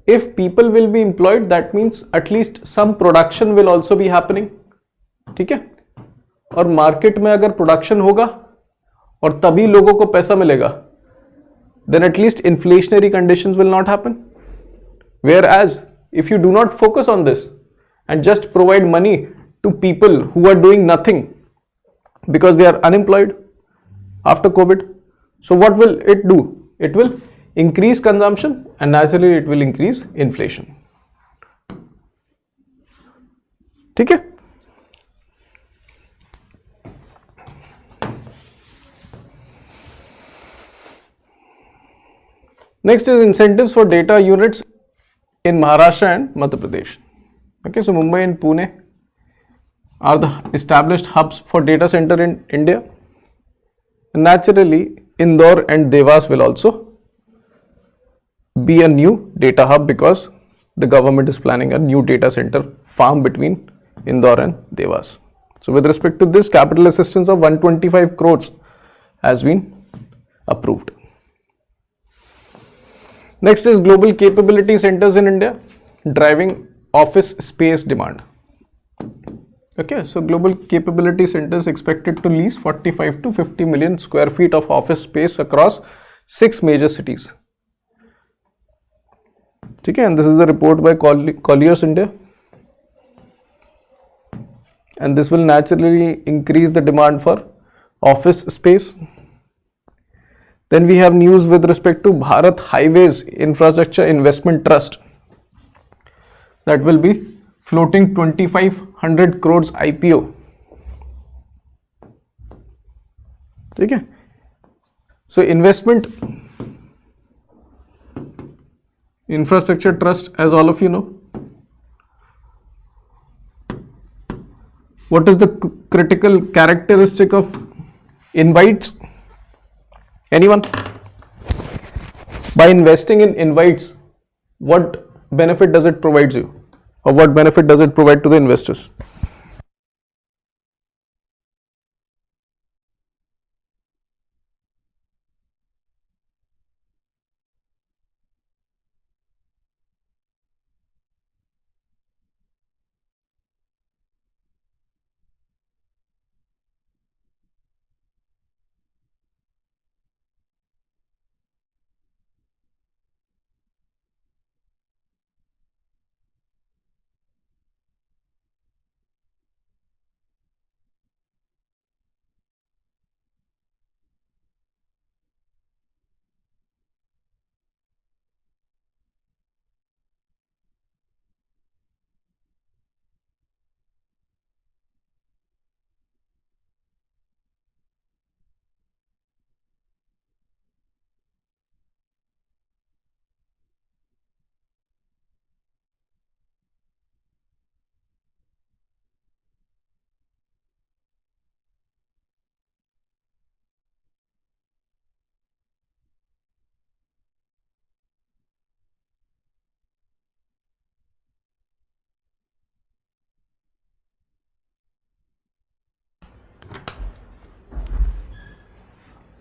A: if people will be employed that means at least some production will also be happening. ठीक है, और मार्केट में अगर प्रोडक्शन होगा और तभी लोगों को पैसा मिलेगा, then at least inflationary conditions will not happen. Where as if you do not focus on this and just provide money to people who are doing nothing because they are unemployed after COVID, so what will it do? It will increase consumption and naturally it will increase inflation. ठीक है, next is incentives for data units in Maharashtra and Madhya Pradesh. Okay, so Mumbai and Pune are the established hubs for data center in India. And naturally, Indore and Devas will also be a new data hub because the government is planning a new data center farm between Indore and Devas. So with respect to this, capital assistance of 125 crores has been approved. Next is global capability centers in India driving office space demand. Okay, so global capability centers expected to lease 45 to 50 million square feet of office space across 6 major cities. Okay, and this is a report by Colliers India. And this will naturally increase the demand for office space. Then we have news with respect to Bharat Highways Infrastructure Investment Trust that will be floating 2500 crores IPO. ठीक है, so investment infrastructure trust, as all of you know, what is the critical characteristic of invites? Anyone? By investing in invites, what benefit does it provide you, or what benefit does it provide to the investors?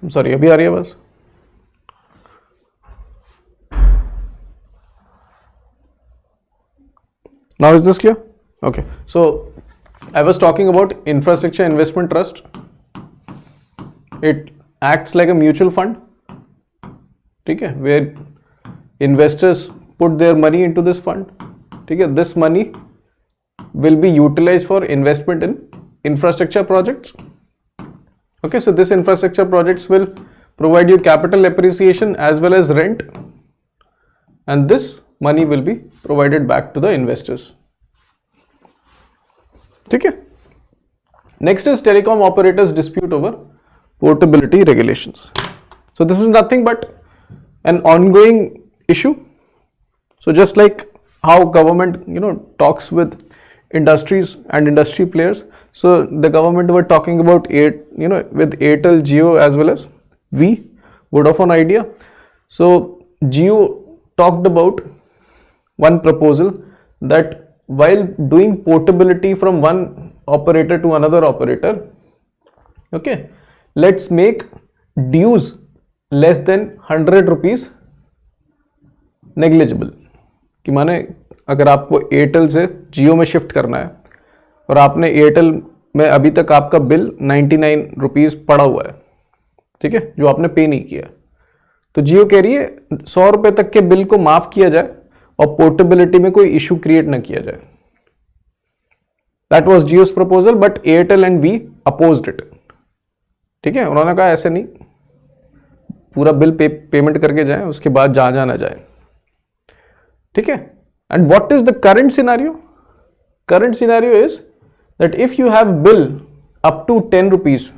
A: Sorry, अभी आ रही है बस. Now is this clear? Okay. So I was talking about infrastructure investment trust. It acts like a mutual fund. Okay, where investors put their money into this fund. Okay, this money will be utilized for investment in infrastructure projects. Okay, so this infrastructure projects will provide you capital appreciation as well as rent, and this money will be provided back to the investors. Okay. Next is telecom operators dispute over portability regulations. So this is nothing but an ongoing issue. So just like how government talks with industries and industry players, so the government were talking about with Airtel, Jio as well as Vodafone Idea. So Jio talked about one proposal that while doing portability from one operator to another operator, okay, let's make dues less than 100 rupees negligible. कि माने अगर आपको Airtel से जियो में shift करना है और आपने एयरटेल में अभी तक आपका बिल 99 रुपीज़ पड़ा हुआ है, ठीक है, जो आपने पे नहीं किया, तो जियो कह रही है 100 रुपये तक के बिल को माफ किया जाए और पोर्टेबिलिटी में कोई इशू क्रिएट ना किया जाए. That was Jio's proposal, but Airtel and we opposed it. ठीक है, उन्होंने कहा ऐसे नहीं, पूरा बिल पेमेंट करके जाए, उसके बाद जहां जाना जाए. ठीक है. And what is the current scenario? Current scenario is that if you have bill up to 10 rupees,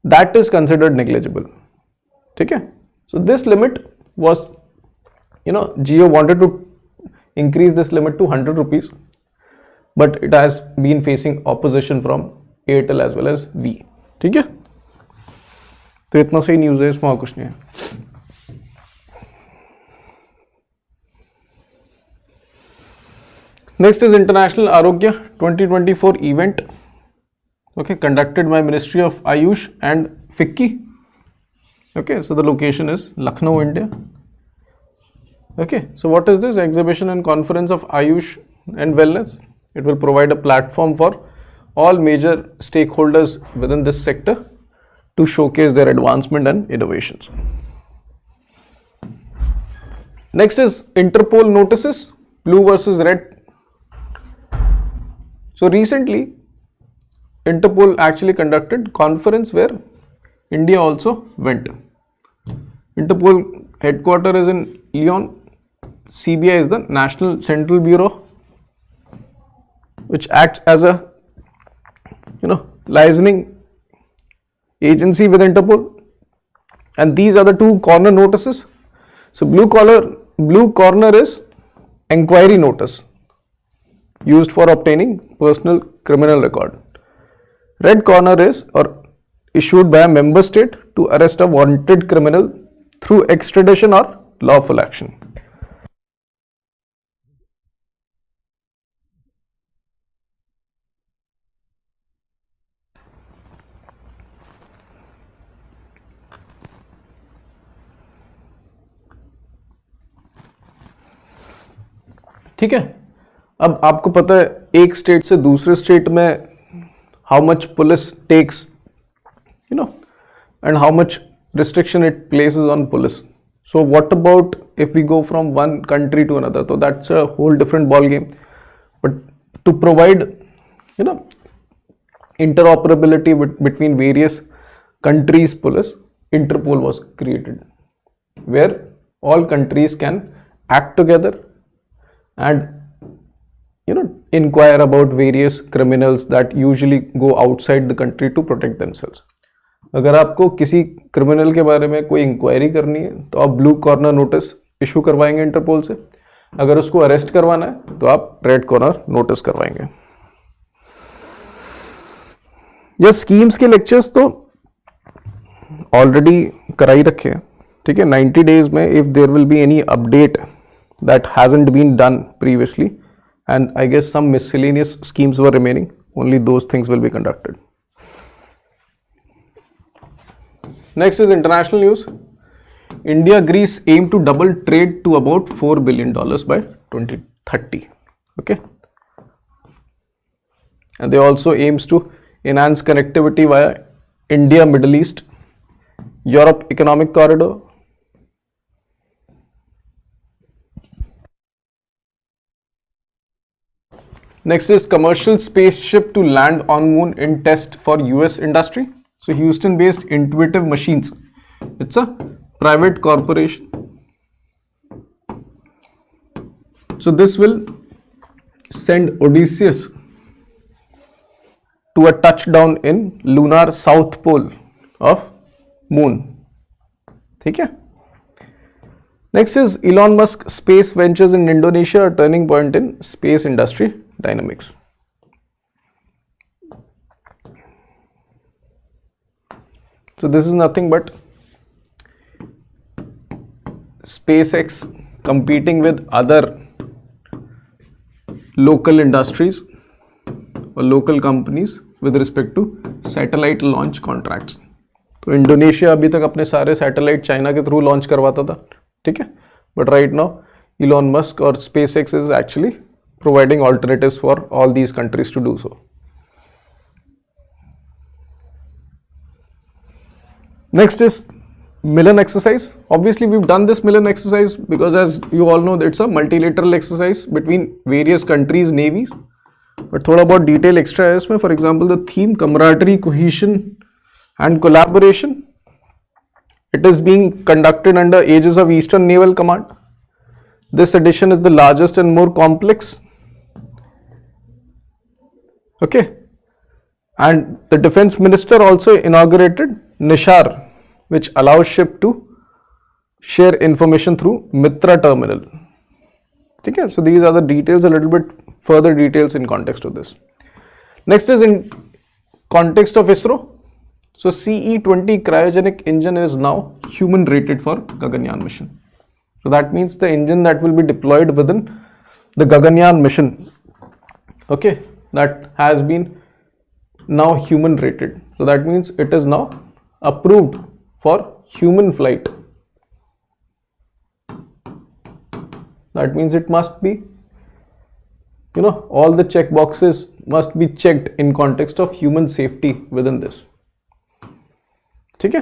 A: that is considered negligible. ठीक है. So this limit was, Jio wanted to increase this limit to 100 rupees, but it has been facing opposition from Airtel as well as V. ठीक है, तो इतना सही news है, इसमें और कुछ नहीं है. Next is International Arogya 2024 event, okay, conducted by Ministry of Ayush and FICCI. Okay, so the location is Lucknow, India. Okay, so what is this? Exhibition and conference of Ayush and Wellness. It will provide a platform for all major stakeholders within this sector to showcase their advancement and innovations. Next is Interpol notices, blue versus red. So recently, Interpol actually conducted conference where India also went. Interpol headquarter is in Lyon. CBI is the National Central Bureau, which acts as a liaising agency with Interpol, and these are the two corner notices. So blue corner is inquiry notice used for obtaining personal criminal record. Red corner is issued by a member state to arrest a wanted criminal through extradition or lawful action. ठीक है. अब आपको पता है एक state से दूसरे state में how much police takes and how much restriction it places on police. So what about if we go from one country to another? So that's a whole different ball game. But to provide interoperability between various countries' police, Interpol was created, where all countries can act together and inquire about various criminals that usually go outside the country to protect themselves. अगर आपको किसी criminal के बारे में कोई inquiry करनी है तो आप ब्लू कॉर्नर नोटिस इशू करवाएंगे इंटरपोल से. अगर उसको अरेस्ट करवाना है तो आप रेड कॉर्नर नोटिस करवाएंगे. ये स्कीम्स के लेक्चर्स तो ऑलरेडी कराई रखे हैं. ठीक है. 90 days में if there will be any update that hasn't been done previously, and I guess some miscellaneous schemes were remaining, only those things will be conducted. Next is international news. India Greece aim to double trade to about $4 billion by 2030. Okay. And they also aims to enhance connectivity via India Middle East Europe Economic Corridor. Next is commercial spaceship to land on moon in test for US industry. So Houston based Intuitive Machines, it's a private corporation. So this will send Odysseus to a touchdown in lunar south pole of moon. Okay. Next is Elon Musk space ventures in Indonesia, a turning point in space industry dynamics. So this is nothing but SpaceX competing with other local industries or local companies with respect to satellite launch contracts. तो Indonesia अभी तक अपने सारे satellite China के through launch करवाता था, ठीक है, but right now Elon Musk और SpaceX is actually providing alternatives for all these countries to do so. Next is Milan exercise. Obviously we've done this Milan exercise because, as you all know, it's a multilateral exercise between various countries' navies, but thoda bahut detail extra hai isme. For example, the theme camaraderie, cohesion and collaboration. It is being conducted under aegis of Eastern Naval Command. This edition is the largest and more complex. Okay, and the defense minister also inaugurated Nishar, which allows ship to share information through Mitra terminal. Okay, so these are the details, a little bit further details in context of this. Next is in context of ISRO. So CE-20 cryogenic engine is now human rated for Gaganyaan mission. So that means the engine that will be deployed within the Gaganyaan mission, okay, that has been now human rated. So that means it is now approved for human flight. That means it must be, you know, all the check boxes must be checked in context of human safety within this. Okay?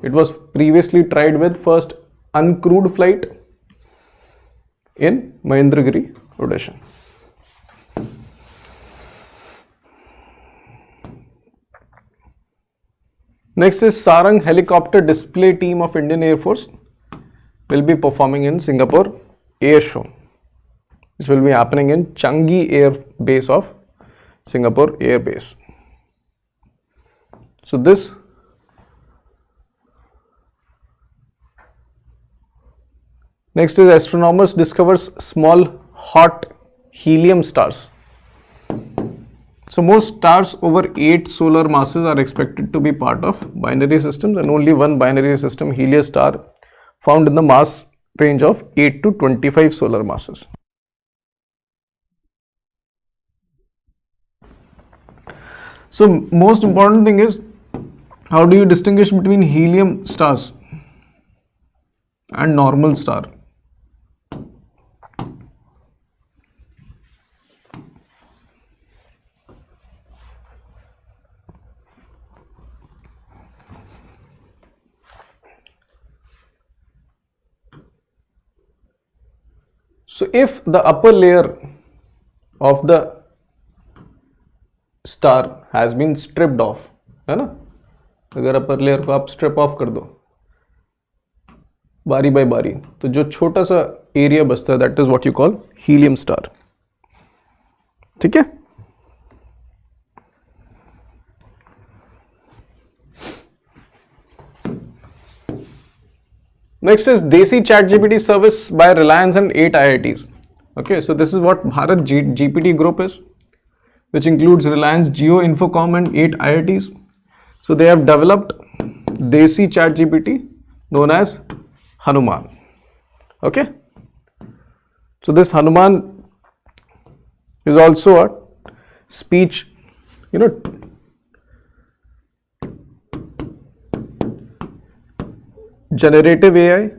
A: It was previously tried with first uncrewed flight in Mahendragiri, Odisha. Next is Sarang helicopter display team of Indian Air Force will be performing in Singapore Air Show. This will be happening in Changi Air Base of Singapore Air Base. So this next is astronomers discovers small hot helium stars. So most stars over 8 solar masses are expected to be part of binary systems, and only one binary system, Helios star, found in the mass range of 8 to 25 solar masses. So most important thing is, how do you distinguish between helium stars and normal star? So if the upper layer of the star has been stripped off, है ना, अगर upper layer को आप strip off कर दो बारी bye बारी, तो जो छोटा सा एरिया बचता है, that is what you call helium star. ठीक है? Next is Desi ChatGPT service by Reliance and 8 IITs. Okay, so this is what Bharat GPT group is, which includes Reliance Jio Infocom and 8 IITs. So they have developed Desi ChatGPT known as Hanuman. Okay, so this Hanuman is also a speech, you know, generative AI.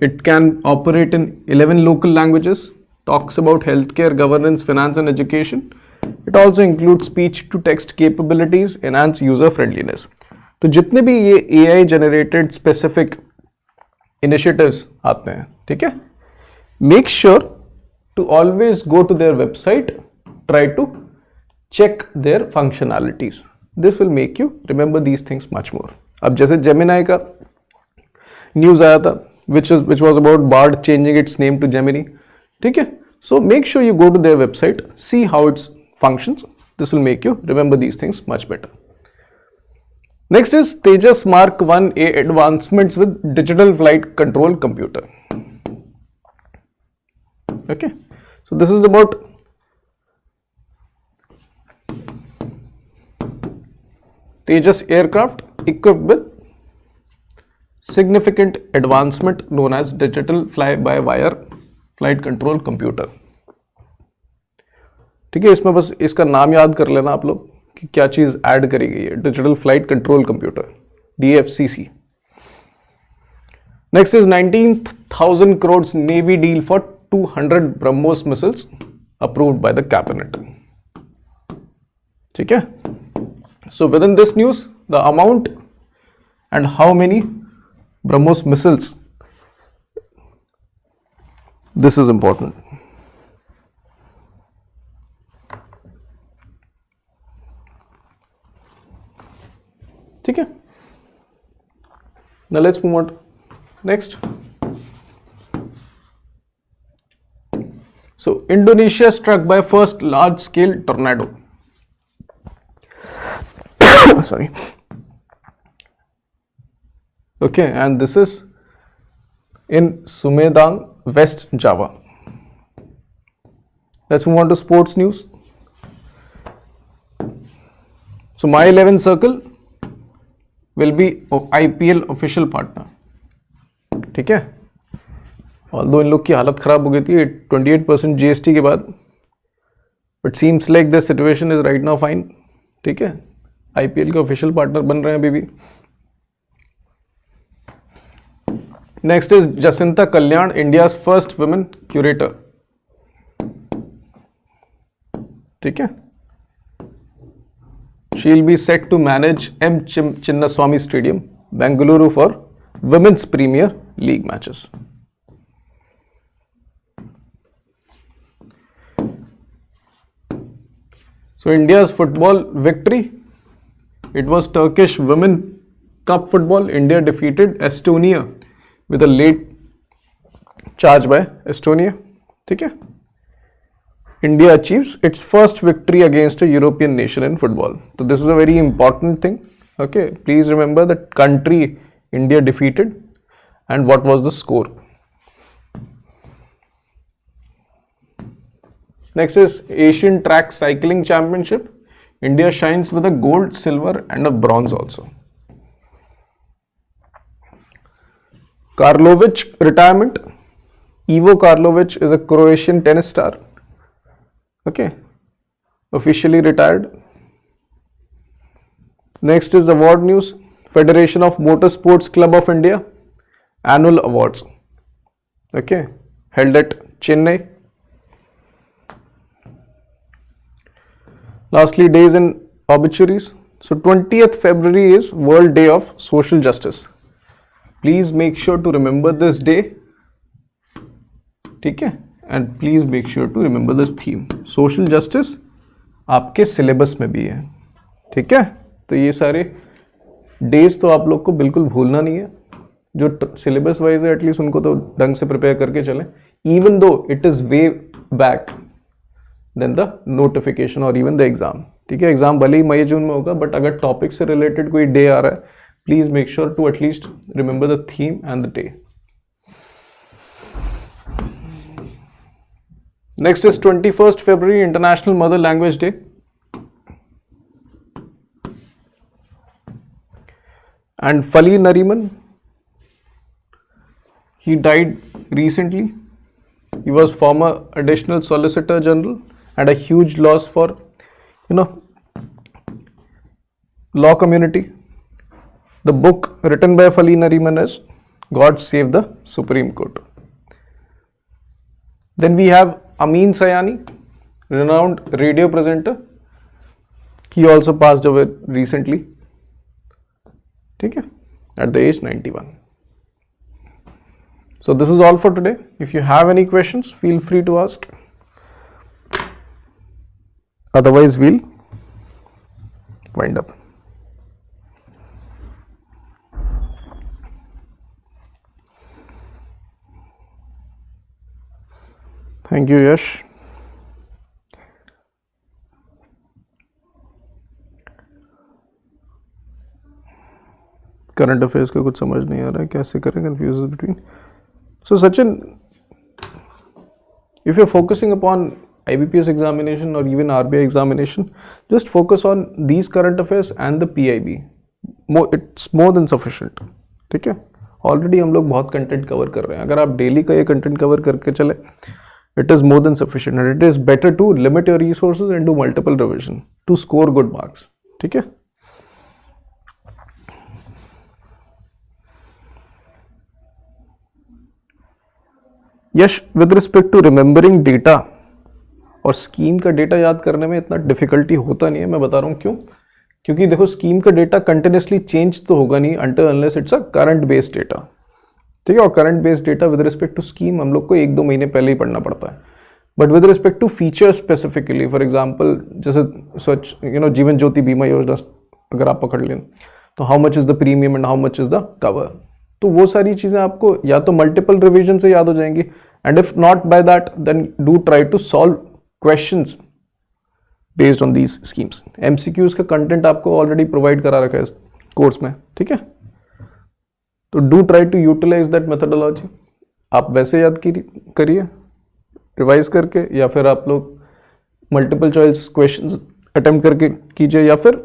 A: It can operate in 11 local languages, talks about healthcare, governance, finance and education. It also includes speech to text capabilities, enhance user friendliness. तो जितने भी ये AI generated specific initiatives आते हैं, ठीक है, make sure to always go to their website, try to check their functionalities. This will make you remember these things much more. अब जैसे Gemini का news आया था, which was about Bard changing its name to Gemini, ठीक है, so make sure you go to their website, see how it functions. This will make you remember these things much better. Next is Tejas Mark 1A advancements with digital flight control computer. Okay, so this is about Tejas aircraft equipped with significant advancement known as digital fly-by-wire flight control computer. ठीक है, इसमें बस इसका नाम याद कर लेना आप लोग कि क्या चीज ऐड करी गई है. Digital flight control computer, DFCC. Next is 19,000 crores navy deal for 200 BrahMos missiles approved by the cabinet. ठीक है, so within this news the amount and how many BrahMos missiles, this is important. ठीक है, now let's move on to next. So Indonesia struck by first large scale tornado. Sorry. Okay, and this is in Sumedang, West Java. Let's move on to sports news. So My 11 Circle will be IPL official partner. ठीक है, although इन लोग की हालत खराब हो गई थी 28% GST के बाद, but seems like the situation is right now fine. ठीक है, IPL के ऑफिशियल पार्टनर बन रहे हैं अभी भी. Next is Jacintha Kalyan, India's first women curator. ठीक है, she will be set to manage M Chinnaswamy Stadium, Bengaluru for Women's Premier League matches. So India's football victory, it was Turkish Women Cup football. India defeated Estonia with a late charge by Estonia. ठीक है, India achieves its first victory against a European nation in football. So this is a very important thing. Okay, please remember the country India defeated and what was the score. Next is Asian Track Cycling Championship. India shines with a gold, silver and a bronze also. Karlovic retirement. Ivo Karlovic is a Croatian tennis star. Okay, officially retired. Next is award news. Federation of Motorsports Club of India annual awards. Okay, held at Chennai. Lastly, days and obituaries. So 20th February is World Day of Social Justice. Please make sure to remember this day. ठीक है, and please make sure to remember this theme. Social justice आपके syllabus में भी है. ठीक है, तो ये सारे डेज तो आप लोग को बिल्कुल भूलना नहीं है. जो सिलेबस वाइज है एटलीस्ट उनको तो ढंग से प्रिपेयर करके चलें. Even though it is way back than the notification और इवन द एग्जाम. ठीक है, एग्जाम भले ही मई जून में होगा, बट अगर टॉपिक से रिलेटेड कोई डे आ रहा है, please make sure to at least remember the theme and the day. Next is 21st February, International Mother Language Day. And Fali Nariman, he died recently. He was former Additional Solicitor General and a huge loss for, law community. The book written by Fali Nariman is God Save the Supreme Court. Then we have Amin Sayani, renowned radio presenter. He also passed away recently. Okay, at the age 91. So this is all for today. If you have any questions, feel free to ask. Otherwise, we'll wind up. Thank you, Yash. Current affairs का कुछ समझ नहीं आ रहा है, कैसे करें, confuse between. So Sachin, if you're focusing upon IBPS examination or even RBI examination, just focus on these current affairs and the PIB. It's more than sufficient. ठीक है, ऑलरेडी हम लोग बहुत कंटेंट कवर कर रहे हैं. अगर आप डेली का ये कंटेंट कवर करके चले, it is more than sufficient and it is better to limit your resources and do multiple revision to score good marks. ठीक है. Yes, with respect to remembering data और स्कीम का data याद करने में इतना डिफिकल्टी होता नहीं है. मैं बता रहा हूँ क्यों. क्योंकि देखो, स्कीम का डेटा कंटिन्यूसली चेंज तो होगा नहीं until unless it's a current based data. ठीक है, और current based data with respect to scheme हम लोग को 1-2 महीने पहले ही पढ़ना पड़ता है. But with respect to feature specifically, for example जैसे सच जीवन ज्योति बीमा योजना अगर आप पकड़ लें, तो how much is the premium and how much is the cover, तो वो सारी चीजें आपको या तो मल्टीपल रिविजन से याद हो जाएंगी. And if not by that, then do try to solve questions based on these schemes. MCQs का कंटेंट आपको ऑलरेडी प्रोवाइड करा रखा है इस कोर्स में. ठीक है, तो do try to utilise that methodology. आप वैसे याद करिए रिवाइज करके, या फिर आप लोग मल्टीपल चॉइस क्वेश्चंस अटेम्प्ट करके कीजिए, या फिर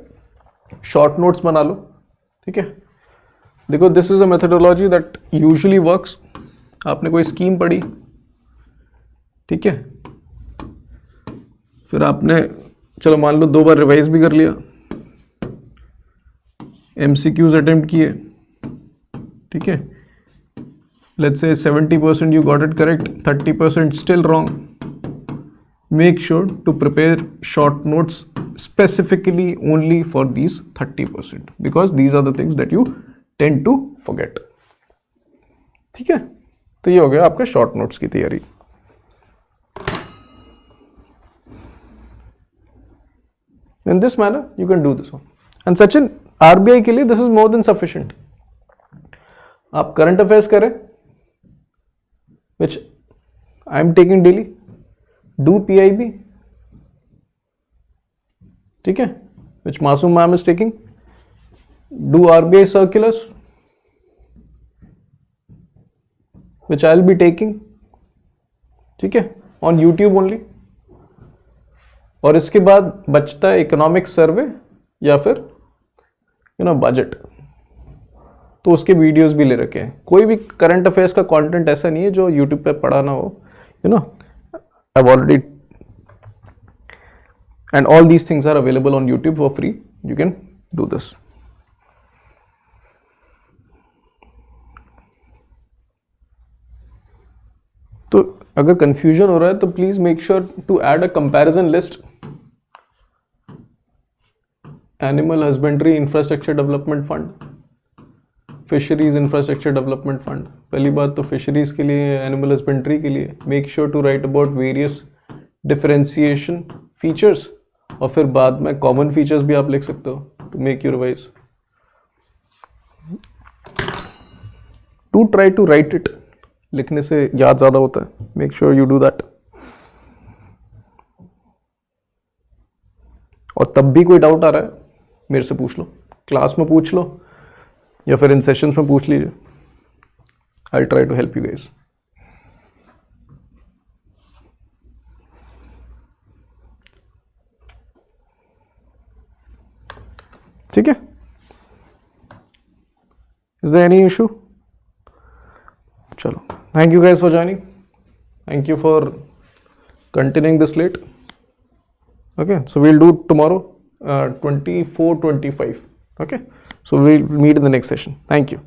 A: शॉर्ट नोट्स बना लो. ठीक है, देखो, this is a methodology that usually works. आपने कोई स्कीम पढ़ी, ठीक है, फिर आपने चलो मान लो 2 बार रिवाइज भी कर लिया, एमसीक्यूज अटेम्प्ट किए. ठीक है, let's say 70% you got it correct, 30% still wrong. Make sure to prepare short notes specifically only for these 30%, because these are the things that you tend to forget. ठीक है, तो ये हो गया आपके शॉर्ट नोट्स की तैयारी. In this manner you can do this one. And Sachin, RBI के लिए this is more than sufficient. आप करंट अफेयर्स करें, which I am taking daily. Do PIB, ठीक है, which Masoom ma'am is taking. Do RBI circulars, which I'll be taking. ठीक है, on YouTube only. और इसके बाद बचता है इकोनॉमिक सर्वे या फिर बजट, तो उसके वीडियोस भी ले रखे हैं. कोई भी करंट अफेयर्स का कंटेंट ऐसा नहीं है जो यूट्यूब पे पढ़ा ना हो. I've already, and all these things are available on YouTube for free. You can do this. तो अगर कंफ्यूजन हो रहा है तो please make sure to add a comparison list. Animal husbandry infrastructure development fund, fisheries infrastructure development fund. पहली बात तो fisheries के लिए, एनिमल हस्बेंड्री के लिए make sure to write about various differentiation features, और फिर बाद में कॉमन फीचर्स भी आप लिख सकते हो to make your revise. To try to write it, लिखने से याद ज्यादा होता है. Make sure you do that. और तब भी कोई डाउट आ रहा है मेरे से पूछ लो, क्लास में पूछ लो, या फिर इन सेशंस में पूछ लीजिए. I will try to help you guys. ठीक है, इज देयर एनी इशू? चलो, thank you guys for joining. Thank you for continuing this late. Okay, so we'll do tomorrow 24-25. Okay, So we'll meet in the next session. Thank you.